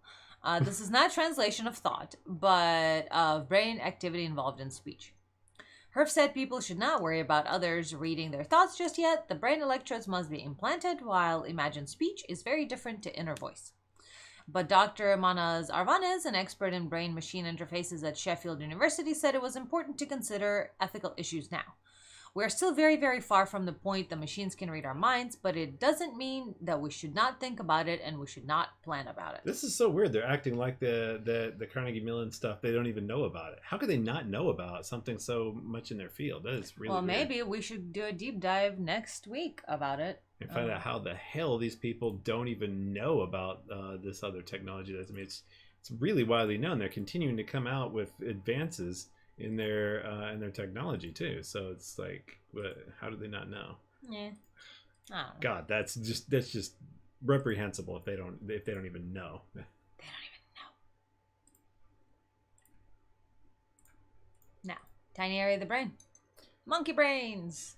This is not translation of thought, but of brain activity involved in speech. Herf said people should not worry about others reading their thoughts just yet. The brain electrodes must be implanted, while imagined speech is very different to inner voice. But Dr. Manas Arvanes, an expert in brain-machine interfaces at Sheffield University, said it was important to consider ethical issues now. We're still very, very far from the point the machines can read our minds, but it doesn't mean that we should not think about it and we should not plan about it. This is so weird. They're acting like the Carnegie Mellon stuff. They don't even know about it. How could they not know about something so much in their field? That is really weird. Maybe we should do a deep dive next week about it. And find out how the hell these people don't even know about this other technology. It's really widely known. They're continuing to come out with advances in their technology too. So it's like, how do they not know? Yeah. God, that's just reprehensible if they don't even know. They don't even know. Now, tiny area of the brain. Monkey brains.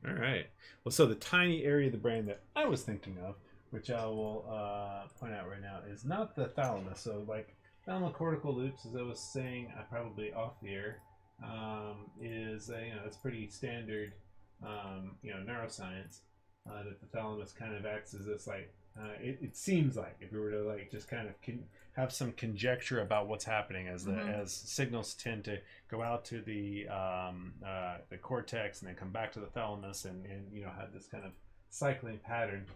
All right. Well, so the tiny area of the brain that I was thinking of, which I will point out right now, is not the thalamus. So like thalamocortical loops, as I was saying, probably off the air, is it's pretty standard, neuroscience. That the thalamus kind of acts as this it seems like if we were to just kind of have some conjecture about what's happening as as signals tend to go out to the cortex and then come back to the thalamus and have this kind of cycling pattern.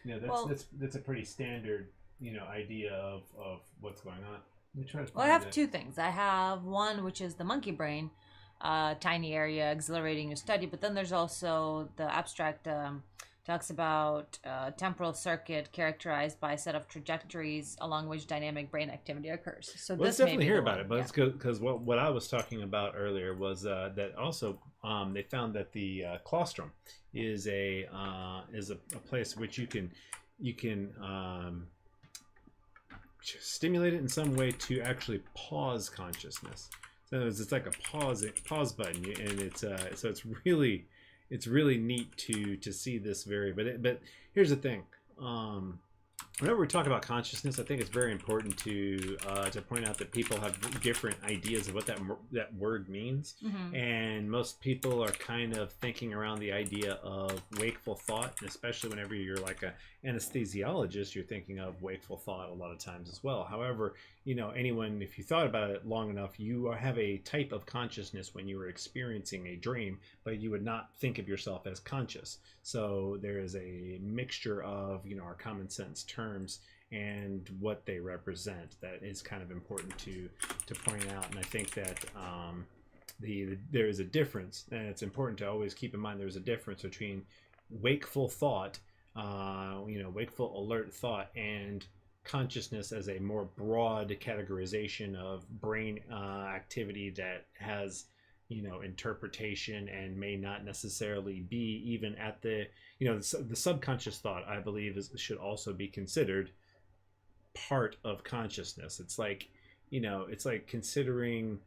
That's a pretty standard idea of what's going on. Let me try to. Well, I have two things. I have one which is the monkey brain, tiny area accelerating your study, but then there's also the abstract talks about temporal circuit characterized by a set of trajectories along which dynamic brain activity occurs. So let's definitely hear about it, but it's good because what I was talking about earlier was that also they found that the claustrum is a place which you can stimulate it in some way to actually pause consciousness. So in other words, it's like a pause button, and it's so it's really neat to see this but here's the thing. whenever we talk about consciousness, I think it's very important to point out that people have different ideas of what that word means, and most people are kind of thinking around the idea of wakeful thought, and especially whenever you're like a anesthesiologist, you're thinking of wakeful thought a lot of times as well. However, anyone, if you thought about it long enough, you have a type of consciousness when you are experiencing a dream, but you would not think of yourself as conscious. So there is a mixture of our common sense terms and what they represent that is kind of important to point out. And I think that there is a difference, and it's important to always keep in mind there's a difference between wakeful thought, wakeful alert thought, and consciousness as a more broad categorization of brain activity that has interpretation and may not necessarily be even at the the subconscious thought, I believe, should also be considered part of consciousness. It's like it's like considering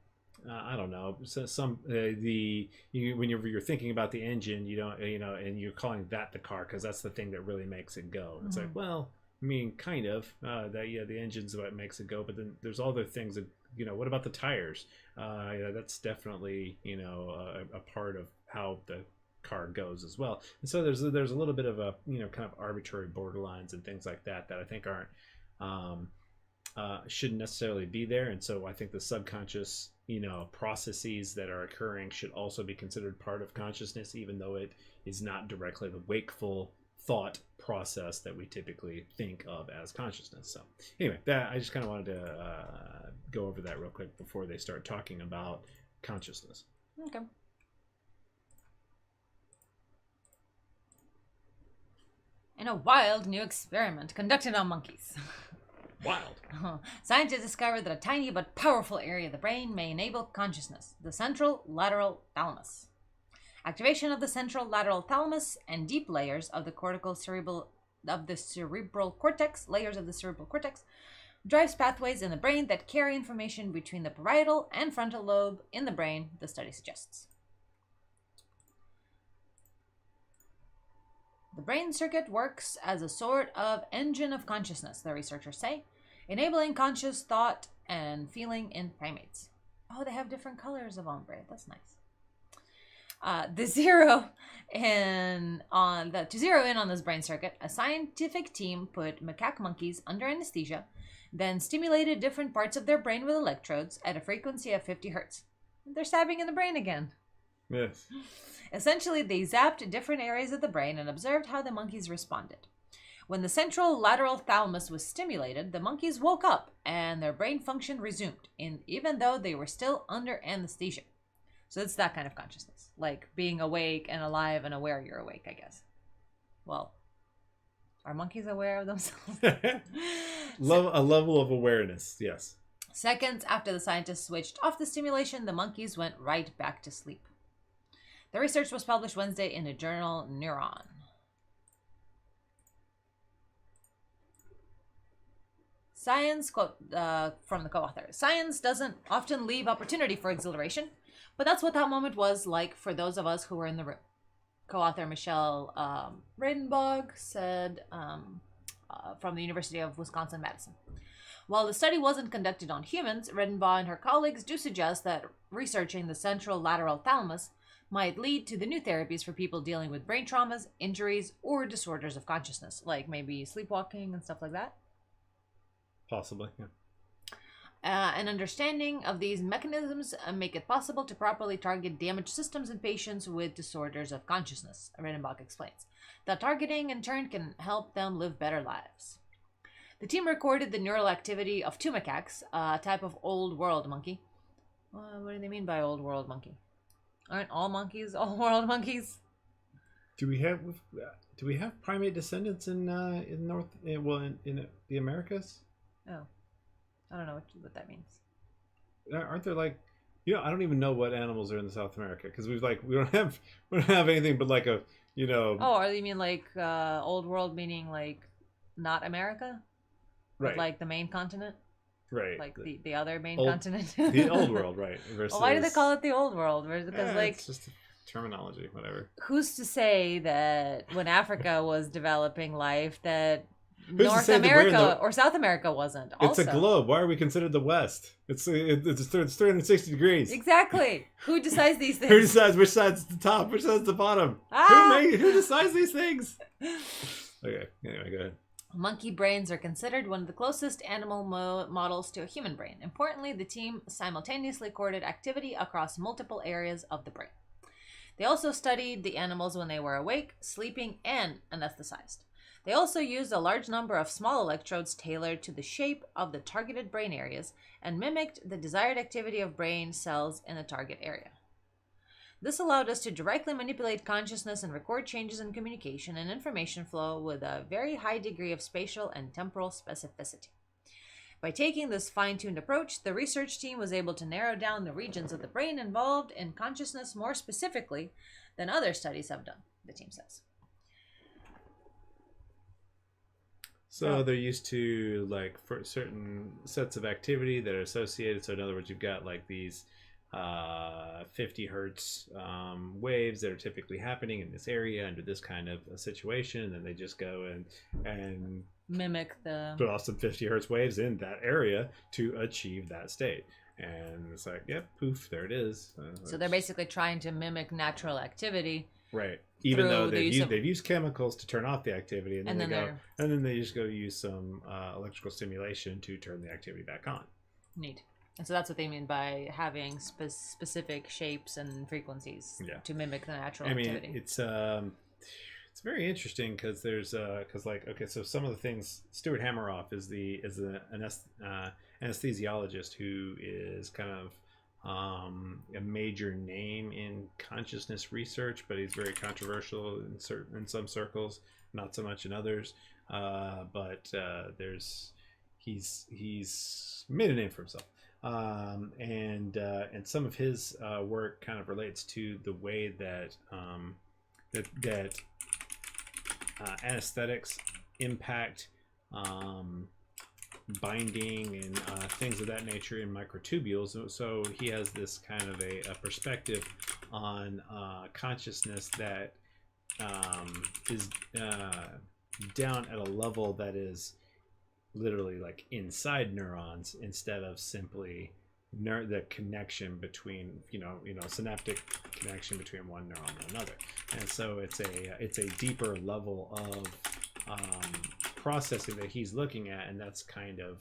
I don't know, so some whenever you're thinking about the engine, and you're calling that the car because that's the thing that really makes it go. It's like, well, I mean, kind of the engine's what makes it go, but then there's other things that what about the tires? That's definitely a part of how the car goes as well. And so there's a little bit of a kind of arbitrary borderlines and things like that I think aren't shouldn't necessarily be there. And so I think the subconscious processes that are occurring should also be considered part of consciousness, even though it is not directly the wakeful thought process that we typically think of as consciousness. So anyway, that I just kind of wanted to go over that real quick before they start talking about consciousness. Okay. In a wild new experiment conducted on monkeys. Wild. Scientists discovered that a tiny but powerful area of the brain may enable consciousness, the central lateral thalamus. Activation of the central lateral thalamus and deep layers of the cerebral cortex, drives pathways in the brain that carry information between the parietal and frontal lobe in the brain, the study suggests. The brain circuit works as a sort of engine of consciousness, the researchers say, enabling conscious thought and feeling in primates. Oh, they have different colors of ombre. That's nice. To zero in on this brain circuit, a scientific team put macaque monkeys under anesthesia, then stimulated different parts of their brain with electrodes at a frequency of 50 hertz. They're stabbing in the brain again. Yes. Essentially, they zapped different areas of the brain and observed how the monkeys responded. When the central lateral thalamus was stimulated, the monkeys woke up and their brain function resumed, even though they were still under anesthesia. So it's that kind of consciousness, like being awake and alive and aware you're awake, I guess. Well, are monkeys aware of themselves? A level of awareness, yes. Seconds after the scientists switched off the stimulation, the monkeys went right back to sleep. The research was published Wednesday in the journal Neuron. Science, quote from the co-author, "Science doesn't often leave opportunity for exhilaration, but that's what that moment was like for those of us who were in the room." Co-author Michelle Redenbach said from the University of Wisconsin-Madison. While the study wasn't conducted on humans, Redenbaugh and her colleagues do suggest that researching the central lateral thalamus might lead to the new therapies for people dealing with brain traumas, injuries, or disorders of consciousness, like maybe sleepwalking and stuff like that. Possibly, yeah. An understanding of these mechanisms make it possible to properly target damaged systems in patients with disorders of consciousness, Redenbach explains. That targeting, in turn, can help them live better lives. The team recorded the neural activity of two macaques, a type of old world monkey. What do they mean by old world monkey? Aren't all monkeys old world monkeys? Do we have primate descendants in the Americas? Oh, I don't know what that means. Aren't there like, I don't even know what animals are in South America because we don't have anything but like a Oh, or you mean like old world meaning like not America, right? But like the main continent, right? Like the other main old, continent, the old world, right? Versus, well, why do they call it the old world? Because like it's just terminology, whatever. Who's to say that when Africa was developing life that Who's to North say that we're in America the? or South America wasn't. It's a Also, globe. Why are we considered the West? It's 360 degrees. exactly. Who decides these Who things? decides which side's the top, which side's the bottom? Ah! Who decides these things? Okay. Anyway, go ahead. Monkey brains are considered one of the closest animal models to a human brain. Importantly, the team simultaneously recorded activity across multiple areas of the brain. They also studied the animals when they were awake, sleeping, and anesthetized. They also used a large number of small electrodes tailored to the shape of the targeted brain areas and mimicked the desired activity of brain cells in the target area. This allowed us to directly manipulate consciousness and record changes in communication and information flow with a very high degree of spatial and temporal specificity. By taking this fine-tuned approach, the research team was able to narrow down the regions of the brain involved in consciousness more specifically than other studies have done, the team says. So they're used to like for certain sets of activity that are associated. So in other words, you've got like these 50 hertz waves that are typically happening in this area under this kind of a situation, and then they just go and mimic the put off some 50 hertz waves in that area to achieve that state. And it's like, yep, poof, there it is. So they're basically trying to mimic natural activity. Right. Even though they've used chemicals to turn off the activity, and then they just go use some electrical stimulation to turn the activity back on. Neat. And so that's what they mean by having specific shapes and frequencies to mimic the natural activity. It's very interesting because there's so some of the things Stuart Hameroff is an anesthesiologist who is kind of a major name in consciousness research, but he's very controversial in some circles, not so much in others. He's made a name for himself. And some of his work kind of relates to the way that anesthetics impact binding and things of that nature in microtubules. So he has this kind of a perspective on consciousness that is down at a level that is literally like inside neurons instead of simply the connection between synaptic connection between one neuron and another. And so it's a deeper level of processing that he's looking at, and that's kind of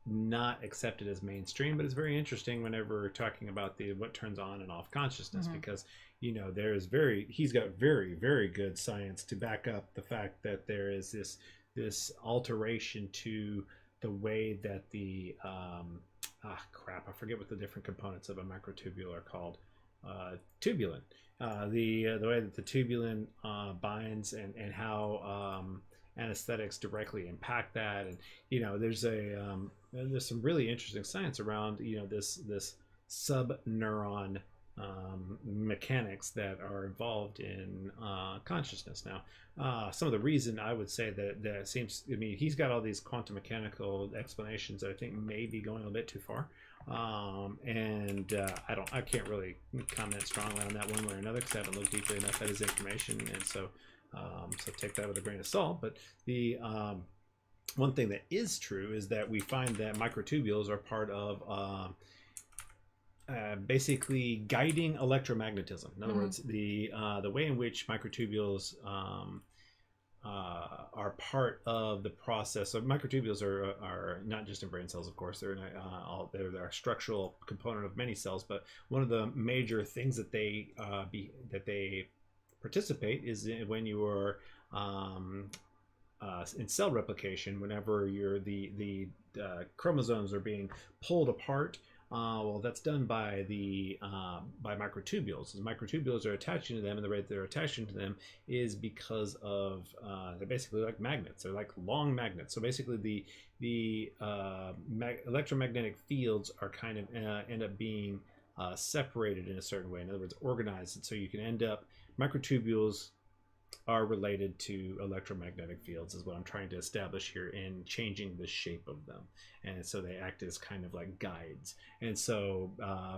not accepted as mainstream, but it's very interesting whenever we're talking about what turns on and off consciousness, because he's got very, very good science to back up the fact that there is this alteration to the way that the I forget what the different components of a microtubule are called. Tubulin. The way that the tubulin binds and how anesthetics directly impact that, and there's some really interesting science around this subneuron mechanics that are involved in consciousness. Now, some of the reason I would say that seems, he's got all these quantum mechanical explanations that I think may be going a bit too far, and I can't really comment strongly on that one way or another because I haven't looked deeply enough at his information, and so take that with a grain of salt. But the one thing that is true is that we find that microtubules are part of basically guiding electromagnetism. In other words, the way in which microtubules are part of the process. So microtubules are not just in brain cells, of course. They're a structural component of many cells. But one of the major things that they participate is when you are in cell replication. Whenever the chromosomes are being pulled apart. Well, that's done by by microtubules. As microtubules are attaching to them, and the rate they're attaching to them is because of they're basically like magnets. They're like long magnets. So basically, the electromagnetic fields are kind of end up being separated in a certain way. In other words, organized, and so you can end up microtubules are related to electromagnetic fields is what I'm trying to establish here in changing the shape of them. And so they act as kind of like guides. And so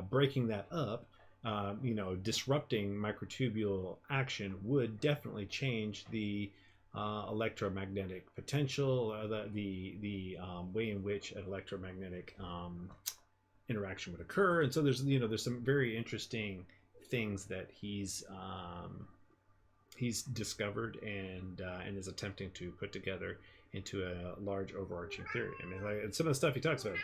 breaking that up, disrupting microtubule action would definitely change the electromagnetic potential, the way in which an electromagnetic interaction would occur. And so there's some very interesting things that he's discovered and is attempting to put together into a large overarching theory. I mean, like, some of the stuff he talks about is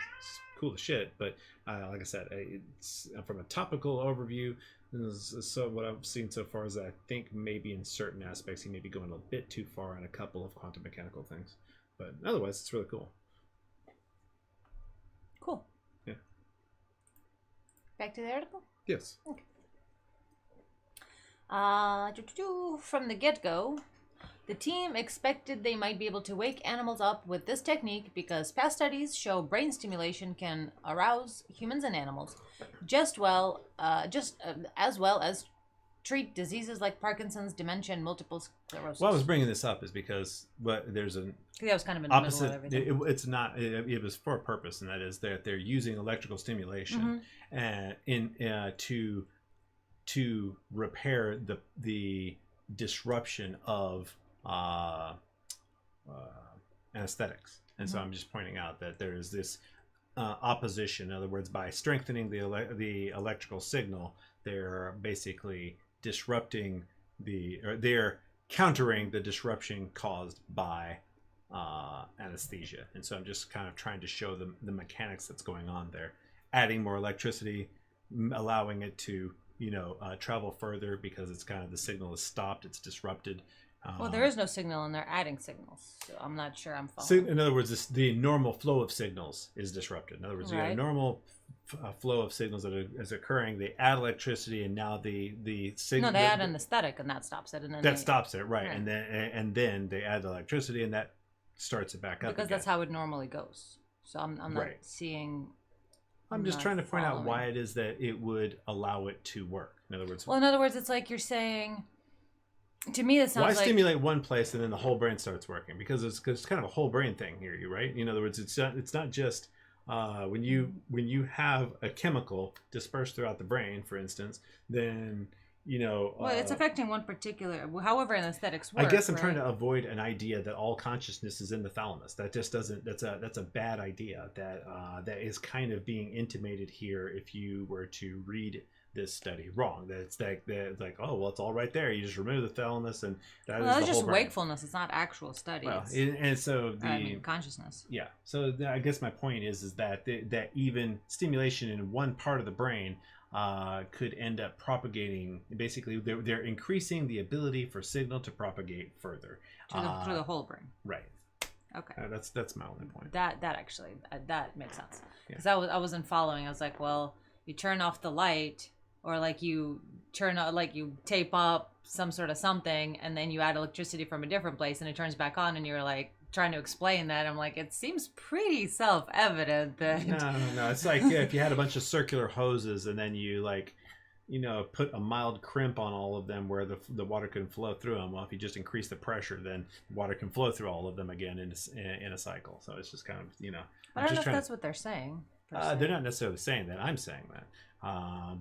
cool as shit, but like I said, it's from a topical overview. So what I've seen so far is that I think maybe in certain aspects he may be going a bit too far on a couple of quantum mechanical things, but otherwise it's really cool. Cool. Yeah. Back to the article. Yes. Okay. From the get-go, the team expected they might be able to wake animals up with this technique because past studies show brain stimulation can arouse humans and animals as well as treat diseases like Parkinson's, dementia, and multiple sclerosis. Why I was bringing this up is because there's an that was kind of in the opposite. Middle of everything. It's not. It was for a purpose, and that is that they're using electrical stimulation to repair the disruption of anesthetics. And so I'm just pointing out that there is this opposition. In other words, by strengthening the electrical signal, they're basically disrupting they're countering the disruption caused by anesthesia. And so I'm just kind of trying to show them the mechanics that's going on there, adding more electricity, allowing it to travel further because it's kind of the signal is stopped, it's disrupted. Well, there is no signal and they're adding signals, so I'm not sure I'm following. So in other words, the normal flow of signals is disrupted. In other words, you have a normal flow of signals that is occurring. They add electricity, and now the signal. No, they add anesthetic, and that stops it, and then stops it, right? And then they add electricity, and that starts it back up. Because that's how it normally goes. So I'm not seeing. I'm just trying to point out why it is that it would allow it to work. In other words, it's like you're saying. To me, it sounds why stimulate one place and then the whole brain starts working? Because it's kind of a whole brain thing here, right? In other words, it's not just when you have a chemical dispersed throughout the brain, for instance, then it's affecting one particular. However, anesthetics work. I guess I'm trying to avoid an idea that all consciousnus is in the thalamus. That just doesn't. That's a bad idea. That is kind of being intimated here. If you were to read this study wrong, that it's like oh well, it's all right there. You just remove the thalamus and that's just wakefulness. It's not actual studies. Well, and so consciousness. Yeah. So I guess my point is that that even stimulation in one part of the brain could end up propagating. Basically, they're increasing the ability for signal to propagate further through the whole brain. Right. Okay. That's my only point. That actually that makes sense because I wasn't following. I was like, well, you turn off the light. Or like you you tape up some sort of something and then you add electricity from a different place and it turns back on and you're like trying to explain that. I'm like, it seems pretty self-evident that... No. It's like if you had a bunch of circular hoses and then you put a mild crimp on all of them where the water can flow through them. Well, if you just increase the pressure, then water can flow through all of them again in a cycle. So it's just kind of, I don't know if that's what they're saying. They're not necessarily saying that. I'm saying that.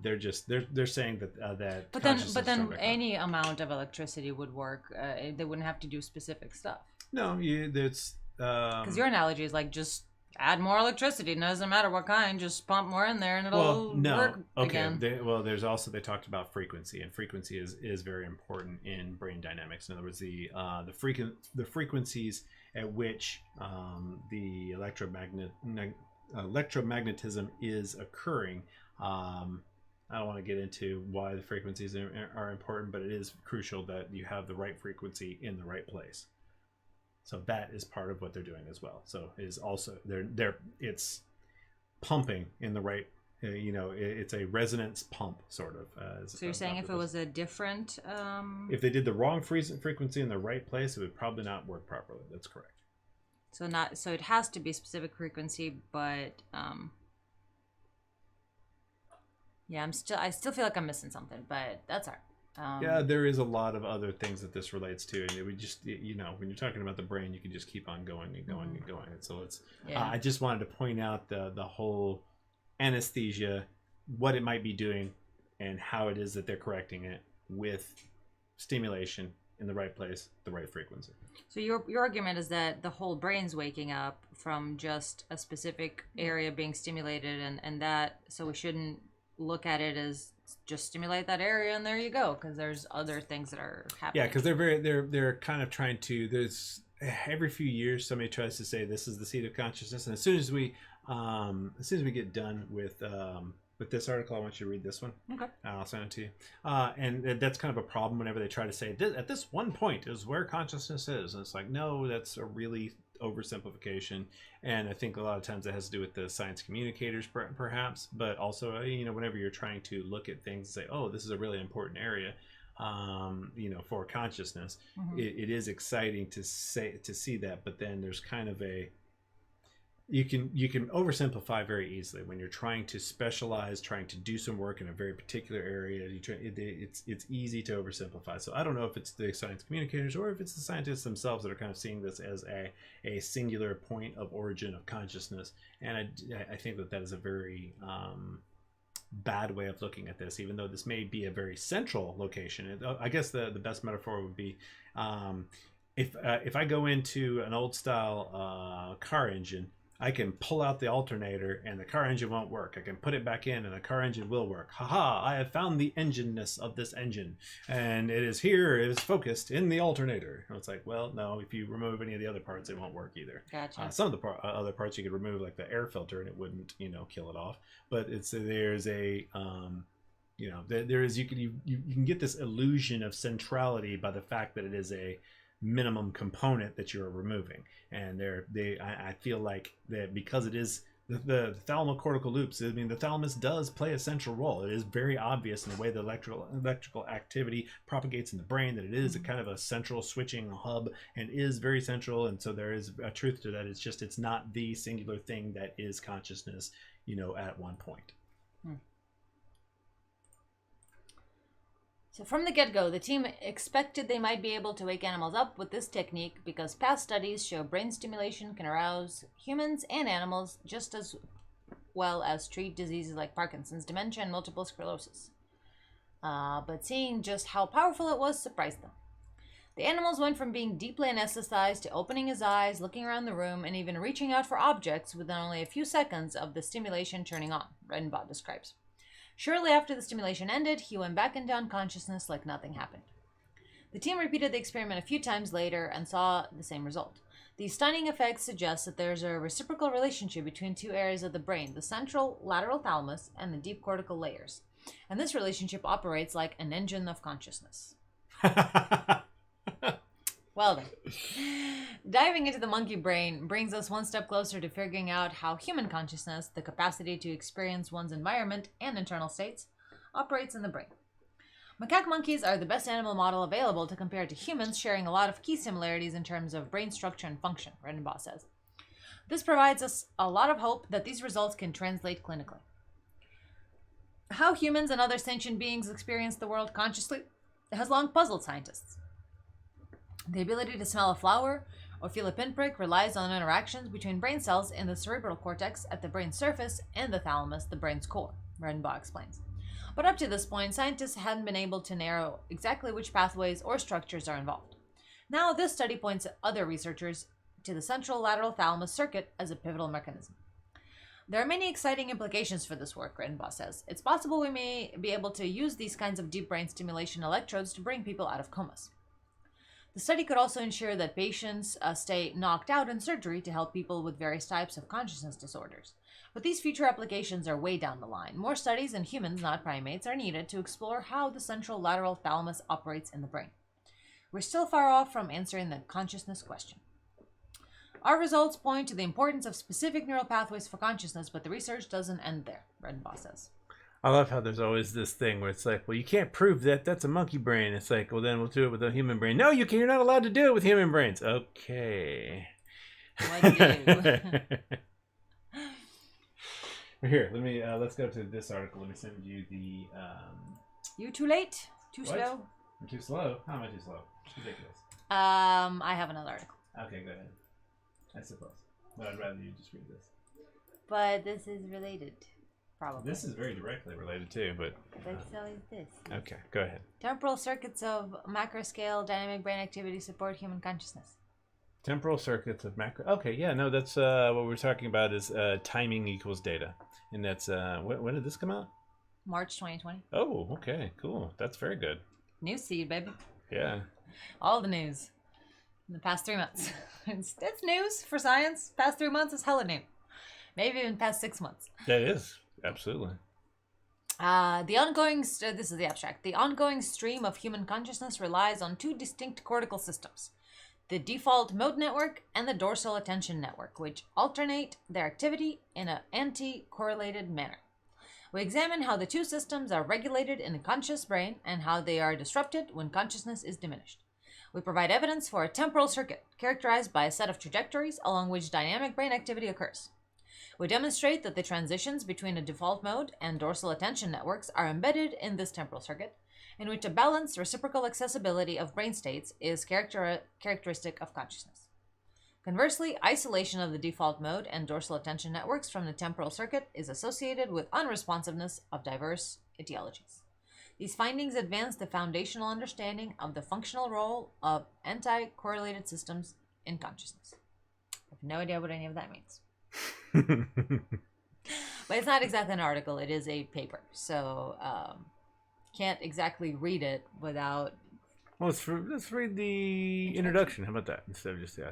They're saying that. But then any amount of electricity would work. They wouldn't have to do specific stuff. No, it's because your analogy is like just add more electricity. It doesn't matter what kind. Just pump more in there and it'll work again. There's also they talked about frequency, and frequency is very important in brain dynamics. In other words, the frequencies at which the electromagnetism is occurring. I don't want to get into why the frequencies are important, but it is crucial that you have the right frequency in the right place. So that is part of what they're doing as well. So is also it's pumping in the right. It's a resonance pump sort of. So you're saying if it was a different. If they did the wrong frequency in the right place, it would probably not work properly. That's correct. So it has to be specific frequency, but. Yeah, I still feel like I'm missing something, but that's all right. Yeah, there is a lot of other things that this relates to, and it would just, when you're talking about the brain, you can just keep on going and going and going. And so it's, I just wanted to point out the whole anesthesia, what it might be doing, and how it is that they're correcting it with stimulation in the right place, the right frequency. So your argument is that the whole brain's waking up from just a specific area being stimulated, and that so we shouldn't look at it as just stimulate that area and there you go, because there's other things that are happening. Yeah, because they're kind of trying to. There's every few years somebody tries to say this is the seat of consciousness, and as soon as we get done with this article, I want you to read this one. Okay. I'll send it to you. And that's kind of a problem whenever they try to say at this one point is where consciousness is, and it's like, no, that's a really oversimplification. And I think a lot of times it has to do with the science communicators perhaps, but also whenever you're trying to look at things and say, oh, this is a really important area for consciousness, it is exciting to see that, but then there's kind of you can oversimplify very easily when you're trying to specialize, trying to do some work in a very particular area. It's easy to oversimplify. So I don't know if it's the science communicators or if it's the scientists themselves that are kind of seeing this as a singular point of origin of consciousness. And I think that is a very bad way of looking at this, even though this may be a very central location. I guess the best metaphor would be if I go into an old style car engine, I can pull out the alternator and the car engine won't work. I can put it back in and the car engine will work. Haha, I have found the engineness of this engine. And it is here, it is focused in the alternator. And it's like, well, no, if you remove any of the other parts, it won't work either. Gotcha. Some of the other parts you could remove, like the air filter, and it wouldn't, kill it off. But there's a, there is, you can get this illusion of centrality by the fact that it is a minimum component that you're removing, and I feel like that because it is the thalamocortical loops. I mean, the thalamus does play a central role. It is very obvious in the way the electrical activity propagates in the brain that it is a kind of a central switching hub and is very central. And so there is a truth to that. It's not the singular thing that is consciousness, at one point. So from the get-go, the team expected they might be able to wake animals up with this technique because past studies show brain stimulation can arouse humans and animals just as well as treat diseases like Parkinson's, dementia, and multiple sclerosis. But seeing just how powerful it was surprised them. The animals went from being deeply anesthetized to opening his eyes, looking around the room, and even reaching out for objects within only a few seconds of the stimulation turning on, Redenbaugh describes. Shortly after the stimulation ended, he went back into unconsciousness like nothing happened. The team repeated the experiment a few times later and saw the same result. These stunning effects suggest that there's a reciprocal relationship between two areas of the brain, the central lateral thalamus and the deep cortical layers. And this relationship operates like an engine of consciousness. Well then, diving into the monkey brain brings us one step closer to figuring out how human consciousness, the capacity to experience one's environment and internal states, operates in the brain. Macaque monkeys are the best animal model available to compare to humans, sharing a lot of key similarities in terms of brain structure and function, Redenbaugh says. This provides us a lot of hope that these results can translate clinically. How humans and other sentient beings experience the world consciously has long puzzled scientists. The ability to smell a flower or feel a pinprick relies on interactions between brain cells in the cerebral cortex at the brain's surface and the thalamus, the brain's core, Redenbaugh explains. But up to this point, scientists hadn't been able to narrow exactly which pathways or structures are involved. Now, this study points other researchers to the central lateral thalamus circuit as a pivotal mechanism. There are many exciting implications for this work, Redenbaugh says. It's possible we may be able to use these kinds of deep brain stimulation electrodes to bring people out of comas. The study could also ensure that patients stay knocked out in surgery to help people with various types of consciousness disorders. But these future applications are way down the line. More studies in humans, not primates, are needed to explore how the central lateral thalamus operates in the brain. We're still far off from answering the consciousness question. Our results point to the importance of specific neural pathways for consciousness, but the research doesn't end there, Redenbaugh says. I love how there's always this thing where it's like, well, you can't prove that. That's a monkey brain. It's like, well, then we'll do it with a human brain. No, you can. You're not allowed to do it with human brains. Okay. What do? Here, let's go to this article. Let me send you the. You too late? Too what? slow? I'm too slow? How am I too slow? It's ridiculous. I have another article. Okay, go ahead. I suppose. But I'd rather you just read this. But this is related. probably. This is very directly related too, but That's always this. okay, go ahead. Temporal circuits of macroscale dynamic brain activity support human consciousness. Temporal circuits of macro. Okay, yeah, no, that's what we're talking about is timing equals data, and that's when did this come out? March 2020. Oh, okay, cool. That's very good. News seed, baby. Yeah. All the news in the past 3 months. It's news for science. Past 3 months is hella new. Maybe even past 6 months. That is absolutely. The ongoing, this is the abstract. The ongoing stream of human consciousness relies on two distinct cortical systems: the default mode network and the dorsal attention network, which alternate their activity in an anti-correlated manner. We examine how the two systems are regulated in a conscious brain and how they are disrupted when consciousness is diminished. We provide evidence for a temporal circuit characterized by a set of trajectories along which dynamic brain activity occurs. We demonstrate that the transitions between a default mode and dorsal attention networks are embedded in this temporal circuit, in which a balanced reciprocal accessibility of brain states is characteristic of consciousness. Conversely, isolation of the default mode and dorsal attention networks from the temporal circuit is associated with unresponsiveness of diverse etiologies. These findings advance the foundational understanding of the functional role of anti-correlated systems in consciousness. I have no idea what any of that means. But it's not exactly an article, it is a paper, so can't exactly read it without. Well, let's read the introduction. How about that instead of just the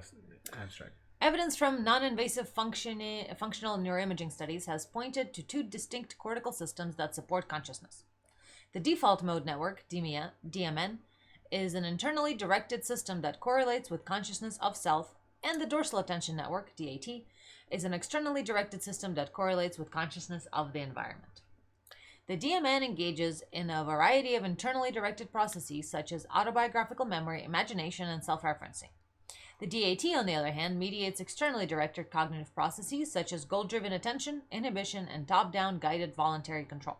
abstract? Evidence from non-invasive functional neuroimaging studies has pointed to two distinct cortical systems that support consciousness. The default mode network, DMN, is an internally directed system that correlates with consciousness of self, and the dorsal attention network, DAT, is an externally directed system that correlates with consciousness of the environment. The DMN engages in a variety of internally directed processes such as autobiographical memory, imagination, and self-referencing. The DAT, on the other hand, mediates externally directed cognitive processes such as goal-driven attention, inhibition, and top-down guided voluntary control.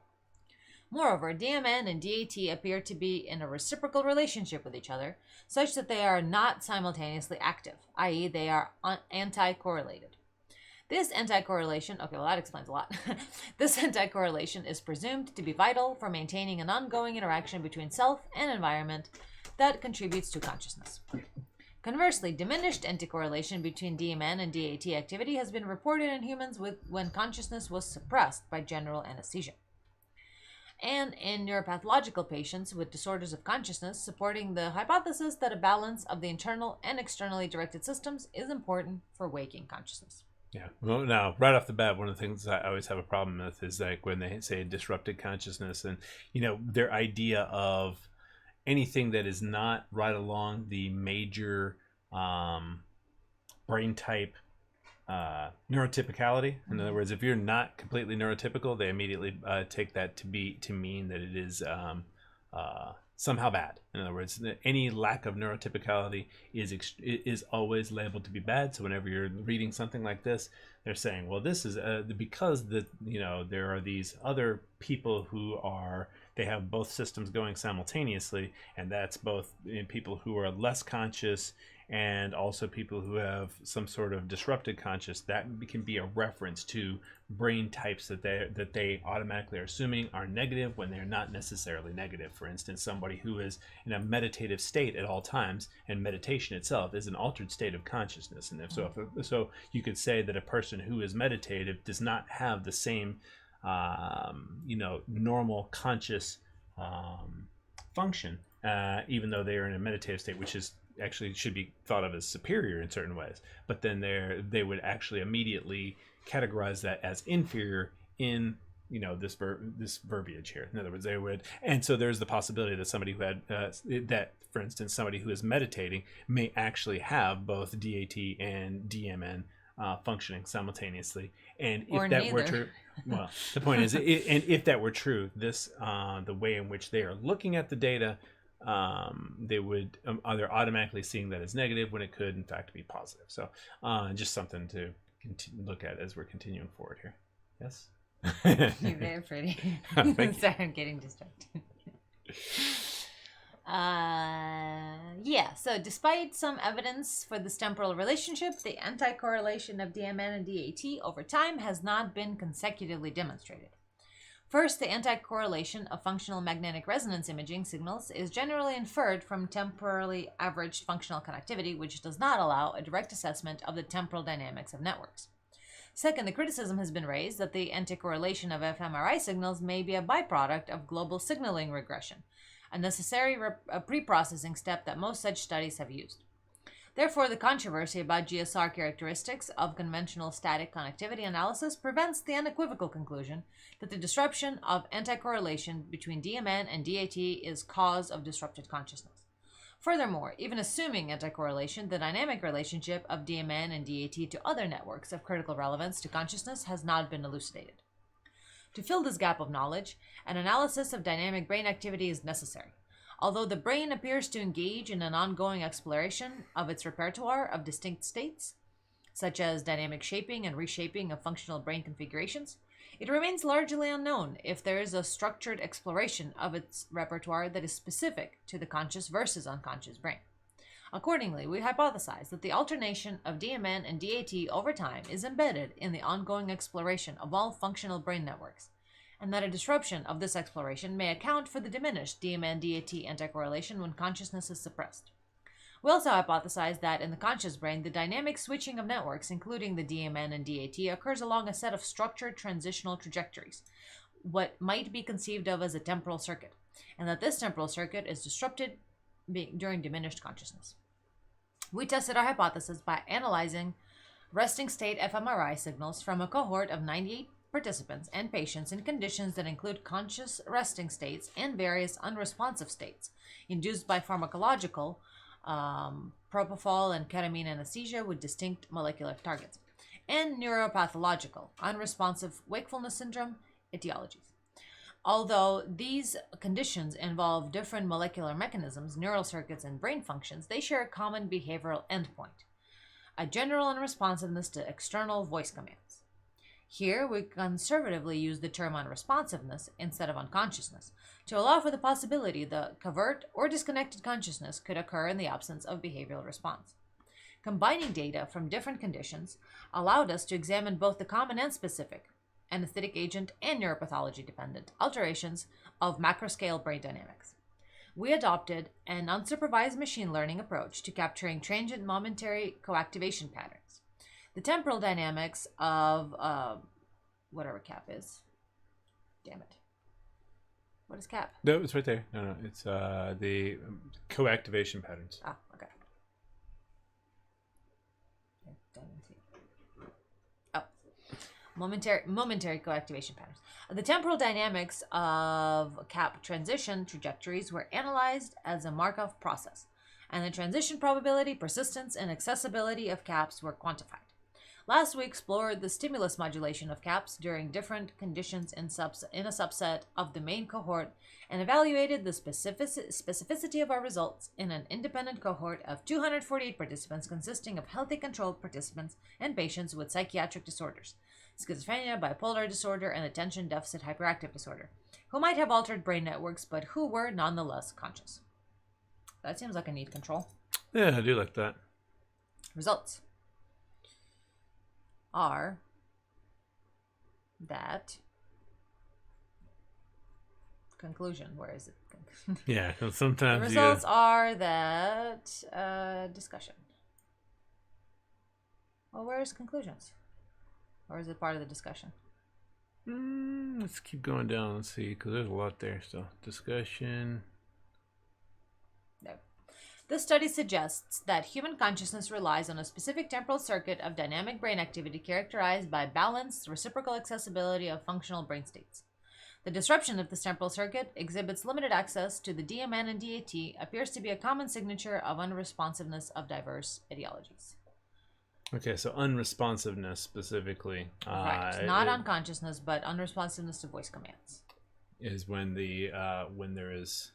Moreover, DMN and DAT appear to be in a reciprocal relationship with each other, such that they are not simultaneously active, i.e. they are anti-correlated. This anti-correlation, okay, well that explains a lot. This anti-correlation is presumed to be vital for maintaining an ongoing interaction between self and environment that contributes to consciousness. Conversely, diminished anti-correlation between DMN and DAT activity has been reported in humans when consciousness was suppressed by general anesthesia, and in neuropathological patients with disorders of consciousness, supporting the hypothesis that a balance of the internal and externally directed systems is important for waking consciousness. Yeah. Well, now, right off the bat, one of the things I always have a problem with is like when they say disrupted consciousness, and their idea of anything that is not right along the major brain type neurotypicality. In other words, if you're not completely neurotypical, they immediately take that to mean that it is somehow bad. In other words, any lack of neurotypicality is always labeled to be bad. So whenever you're reading something like this, they're saying, well, this is because there are these other people they have both systems going simultaneously, and that's both in people who are less conscious and also people who have some sort of disrupted conscious. That can be a reference to brain types that they automatically are assuming are negative when they're not necessarily negative. For instance, somebody who is in a meditative state at all times, and meditation itself is an altered state of consciousness. And so you could say that a person who is meditative does not have the same normal conscious function, even though they are in a meditative state, which is actually should be thought of as superior in certain ways. But then they would actually immediately categorize that as inferior in this verbiage here. In other words, they would, and so there's the possibility that somebody who had for instance, somebody who is meditating may actually have both DAT and DMN functioning simultaneously. And if that were true, well, the point is, and if that were true, this the way in which they are looking at the data, they would they're automatically seeing that as negative when it could in fact be positive. So just something to look at as we're continuing forward here. Yes. You're very pretty. Sorry, I'm getting distracted. So despite some evidence for this temporal relationship, the anti-correlation of DMN and DAT over time has not been consecutively demonstrated. First, the anti-correlation of functional magnetic resonance imaging signals is generally inferred from temporally averaged functional connectivity, which does not allow a direct assessment of the temporal dynamics of networks. Second, the criticism has been raised that the anti-correlation of fMRI signals may be a byproduct of global signaling regression, a necessary pre-processing step that most such studies have used. Therefore, the controversy about GSR characteristics of conventional static connectivity analysis prevents the unequivocal conclusion that the disruption of anti-correlation between DMN and DAT is cause of disrupted consciousness. Furthermore, even assuming anti-correlation, the dynamic relationship of DMN and DAT to other networks of critical relevance to consciousness has not been elucidated. To fill this gap of knowledge, an analysis of dynamic brain activity is necessary. Although the brain appears to engage in an ongoing exploration of its repertoire of distinct states, such as dynamic shaping and reshaping of functional brain configurations, it remains largely unknown if there is a structured exploration of its repertoire that is specific to the conscious versus unconscious brain. Accordingly, we hypothesize that the alternation of DMN and DAT over time is embedded in the ongoing exploration of all functional brain networks, and that a disruption of this exploration may account for the diminished DMN-DAT anticorrelation when consciousness is suppressed. We also hypothesize that in the conscious brain, the dynamic switching of networks, including the DMN and DAT, occurs along a set of structured transitional trajectories, what might be conceived of as a temporal circuit, and that this temporal circuit is disrupted during diminished consciousness. We tested our hypothesis by analyzing resting state fMRI signals from a cohort of 98 participants and patients in conditions that include conscious resting states and various unresponsive states induced by pharmacological propofol and ketamine anesthesia with distinct molecular targets, and neuropathological unresponsive wakefulness syndrome etiologies. Although these conditions involve different molecular mechanisms, neural circuits, and brain functions, they share a common behavioral endpoint: a general unresponsiveness to external voice commands. Here, we conservatively use the term unresponsiveness instead of unconsciousness to allow for the possibility that covert or disconnected consciousness could occur in the absence of behavioral response. Combining data from different conditions allowed us to examine both the common and specific, anesthetic agent and neuropathology dependent alterations of macroscale brain dynamics. We adopted an unsupervised machine learning approach to capturing transient momentary coactivation patterns. The temporal dynamics of whatever CAP is. Damn it. What is CAP? No, it's right there. No, it's the coactivation patterns. Ah, okay. Oh, momentary coactivation patterns. The temporal dynamics of CAP transition trajectories were analyzed as a Markov process, and the transition probability, persistence, and accessibility of CAPs were quantified. Last, we explored the stimulus modulation of CAPs during different conditions in a subset of the main cohort and evaluated the specificity of our results in an independent cohort of 248 participants consisting of healthy controlled participants and patients with psychiatric disorders, schizophrenia, bipolar disorder, and attention deficit hyperactive disorder, who might have altered brain networks but who were nonetheless conscious. That seems like a neat control. Yeah, I do like that. Results are that conclusion. Where is it? Yeah, sometimes the results are that discussion. Well, where's conclusions? Or is it part of the discussion? Let's keep going down and see, because there's a lot there still. Discussion. No. This study suggests that human consciousness relies on a specific temporal circuit of dynamic brain activity characterized by balanced reciprocal accessibility of functional brain states. The disruption of this temporal circuit exhibits limited access to the DMN and DAT, appears to be a common signature of unresponsiveness of diverse etiologies. Okay, so unresponsiveness specifically. Right. Not unconsciousness, but unresponsiveness to voice commands. Is when there is...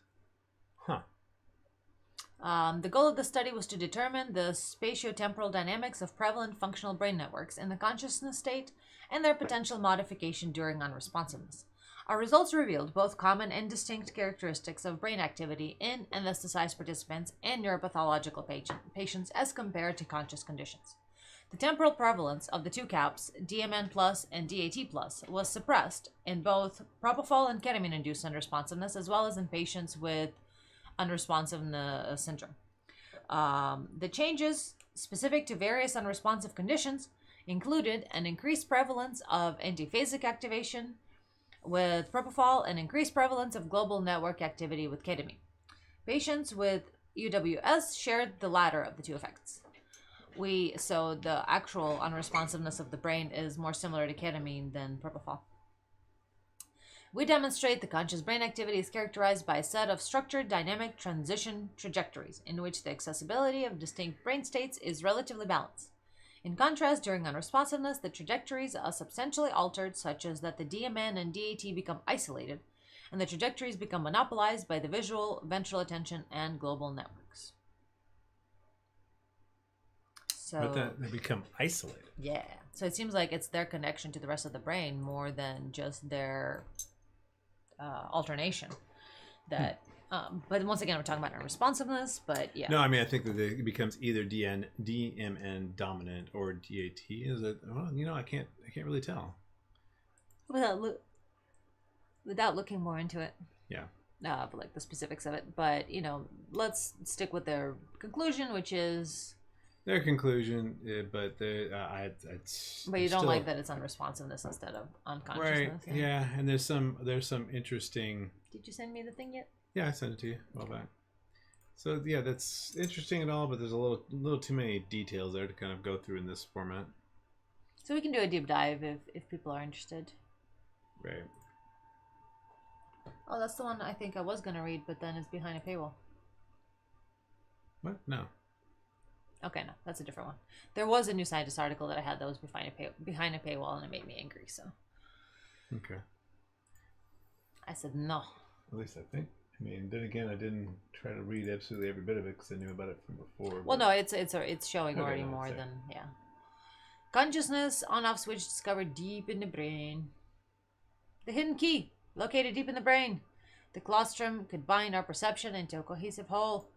The goal of the study was to determine the spatiotemporal dynamics of prevalent functional brain networks in the consciousness state and their potential modification during unresponsiveness. Our results revealed both common and distinct characteristics of brain activity in anesthetized participants and neuropathological patients as compared to conscious conditions. The temporal prevalence of the two caps, DMN plus and DAT plus, was suppressed in both propofol and ketamine-induced unresponsiveness, as well as in patients with unresponsiveness syndrome. The changes specific to various unresponsive conditions included an increased prevalence of antiphasic activation with propofol and increased prevalence of global network activity with ketamine. Patients with UWS shared the latter of the two effects. So the actual unresponsiveness of the brain is more similar to ketamine than propofol. We demonstrate the conscious brain activity is characterized by a set of structured dynamic transition trajectories in which the accessibility of distinct brain states is relatively balanced. In contrast, during unresponsiveness, the trajectories are substantially altered, such as that the DMN and DAT become isolated, and the trajectories become monopolized by the visual, ventral attention, and global networks. But they become isolated. Yeah. So it seems like it's their connection to the rest of the brain more than just their alternation. But once again, we're talking about unresponsiveness. But yeah. No, I mean, I think that it becomes either DMN dominant or DAT. Is it? Well, I can't really tell. Without looking more into it. Yeah. But like the specifics of it. But let's stick with their conclusion, which is. Their conclusion, but But you don't like that it's unresponsiveness instead of unconsciousness. Right? Yeah, and there's some interesting. Did you send me the thing yet? Yeah, I sent it to you a while back. So yeah, that's interesting and all, but there's a little too many details there to kind of go through in this format. So we can do a deep dive if people are interested. Right. Oh, that's the one I think I was gonna read, but then it's behind a paywall. What? No. Okay, no, that's a different one. There was a New Scientist article that I had that was behind a paywall, and it made me angry. So. Okay. I said no. At least I think. I mean, then again, I didn't try to read absolutely every bit of it because I knew about it from before. Well, no, it's showing already more than yeah. Consciousness on-off switch discovered deep in the brain. The hidden key located deep in the brain. The colostrum could bind our perception into a cohesive whole.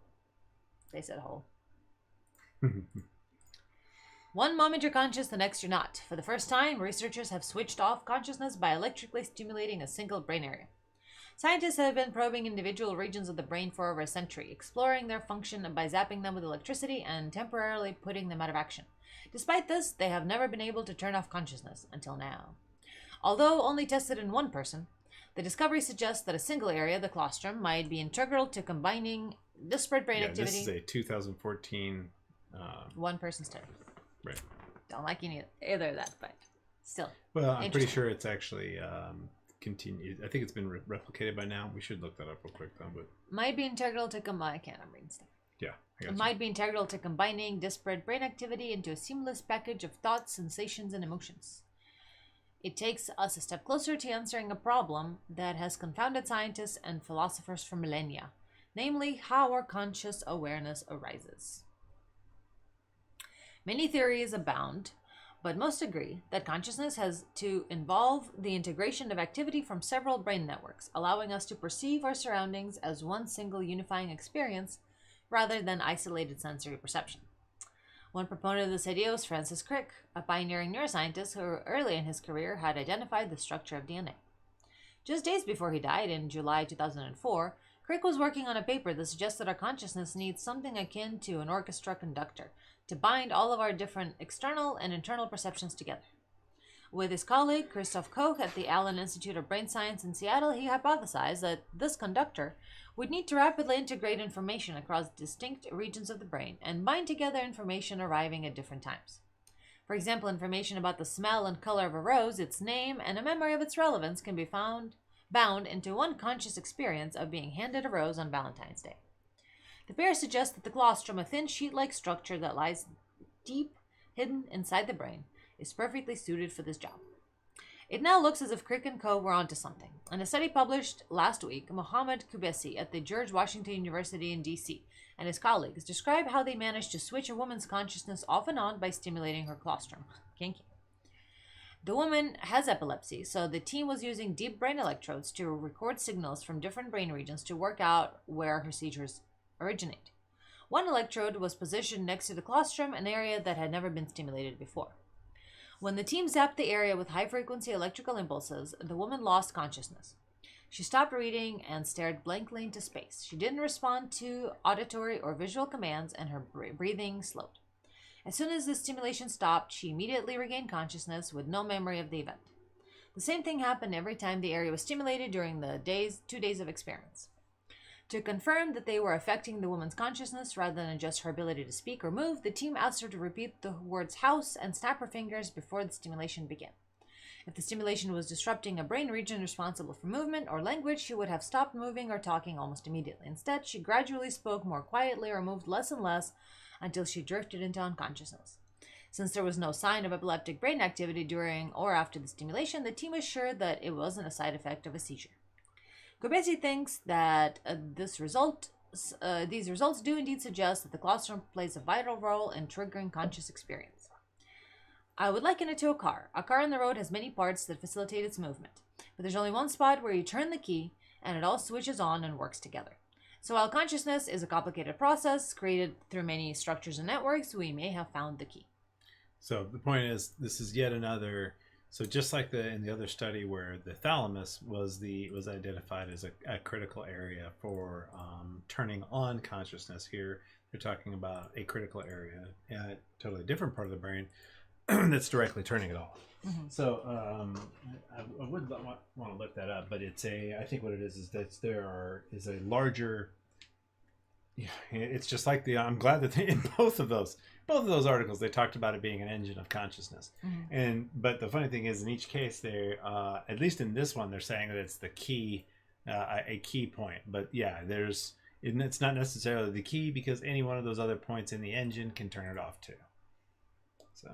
They said whole. One moment you're conscious, the next you're not. For the first time, researchers have switched off consciousness by electrically stimulating a single brain area. Scientists have been probing individual regions of the brain for over a century, exploring their function by zapping them with electricity and temporarily putting them out of action. Despite this, they have never been able to turn off consciousness until now. Although only tested in one person, the discovery suggests that a single area, the colostrum, might be integral to combining disparate brain activity. This is a 2014 one person study. Right. Don't like either of that, but still. Well, I'm pretty sure it's actually continued. I think it's been replicated by now. We should look that up real quick, though. But might be integral to combine. I can't. I'm reading stuff. Yeah, it might be integral to combining disparate brain activity into a seamless package of thoughts, sensations, and emotions. It takes us a step closer to answering a problem that has confounded scientists and philosophers for millennia, namely how our conscious awareness arises. Many theories abound, but most agree that consciousness has to involve the integration of activity from several brain networks, allowing us to perceive our surroundings as one single unifying experience rather than isolated sensory perception. One proponent of this idea was Francis Crick, a pioneering neuroscientist who early in his career had identified the structure of DNA. Just days before he died in July 2004, Crick was working on a paper that suggested our consciousness needs something akin to an orchestra conductor to bind all of our different external and internal perceptions together. With his colleague Christoph Koch at the Allen Institute of Brain Science in Seattle, he hypothesized that this conductor would need to rapidly integrate information across distinct regions of the brain and bind together information arriving at different times. For example, information about the smell and color of a rose, its name, and a memory of its relevance can be bound into one conscious experience of being handed a rose on Valentine's Day. The pair suggests that the colostrum, a thin sheet-like structure that lies deep, hidden inside the brain, is perfectly suited for this job. It now looks as if Crick and Co. were onto something. In a study published last week, Mohammed Kubesi at the George Washington University in D.C. and his colleagues describe how they managed to switch a woman's consciousness off and on by stimulating her colostrum. Kinky. The woman has epilepsy, so the team was using deep brain electrodes to record signals from different brain regions to work out where her seizures originate. One electrode was positioned next to the claustrum, an area that had never been stimulated before. When the team zapped the area with high-frequency electrical impulses, the woman lost consciousness. She stopped reading and stared blankly into space. She didn't respond to auditory or visual commands, and her breathing slowed. As soon as the stimulation stopped, she immediately regained consciousness with no memory of the event. The same thing happened every time the area was stimulated during the 2 days of experiments. To confirm that they were affecting the woman's consciousness rather than just her ability to speak or move, the team asked her to repeat the words house and snap her fingers before the stimulation began. If the stimulation was disrupting a brain region responsible for movement or language, she would have stopped moving or talking almost immediately. Instead, she gradually spoke more quietly or moved less and less until she drifted into unconsciousness. Since there was no sign of epileptic brain activity during or after the stimulation, the team was sure that it wasn't a side effect of a seizure. Corbesi thinks that these results do indeed suggest that the claustrum plays a vital role in triggering conscious experience. I would liken it to a car. A car on the road has many parts that facilitate its movement, but there's only one spot where you turn the key and it all switches on and works together. So while consciousness is a complicated process created through many structures and networks, we may have found the key. So the point is, this is yet another. So just like in the other study where the thalamus was identified as a critical area for turning on consciousness, here they're talking about a critical area, a totally different part of the brain that's directly turning it off. Mm-hmm. So I would want to look that up, but I think what it is that there is a larger. Yeah, it's just like I'm glad that in both of those articles they talked about it being an engine of consciousness. Mm-hmm. But the funny thing is, in each case, they at least in this one, they're saying that it's the key, a key point. But yeah, it's not necessarily the key, because any one of those other points in the engine can turn it off too. So,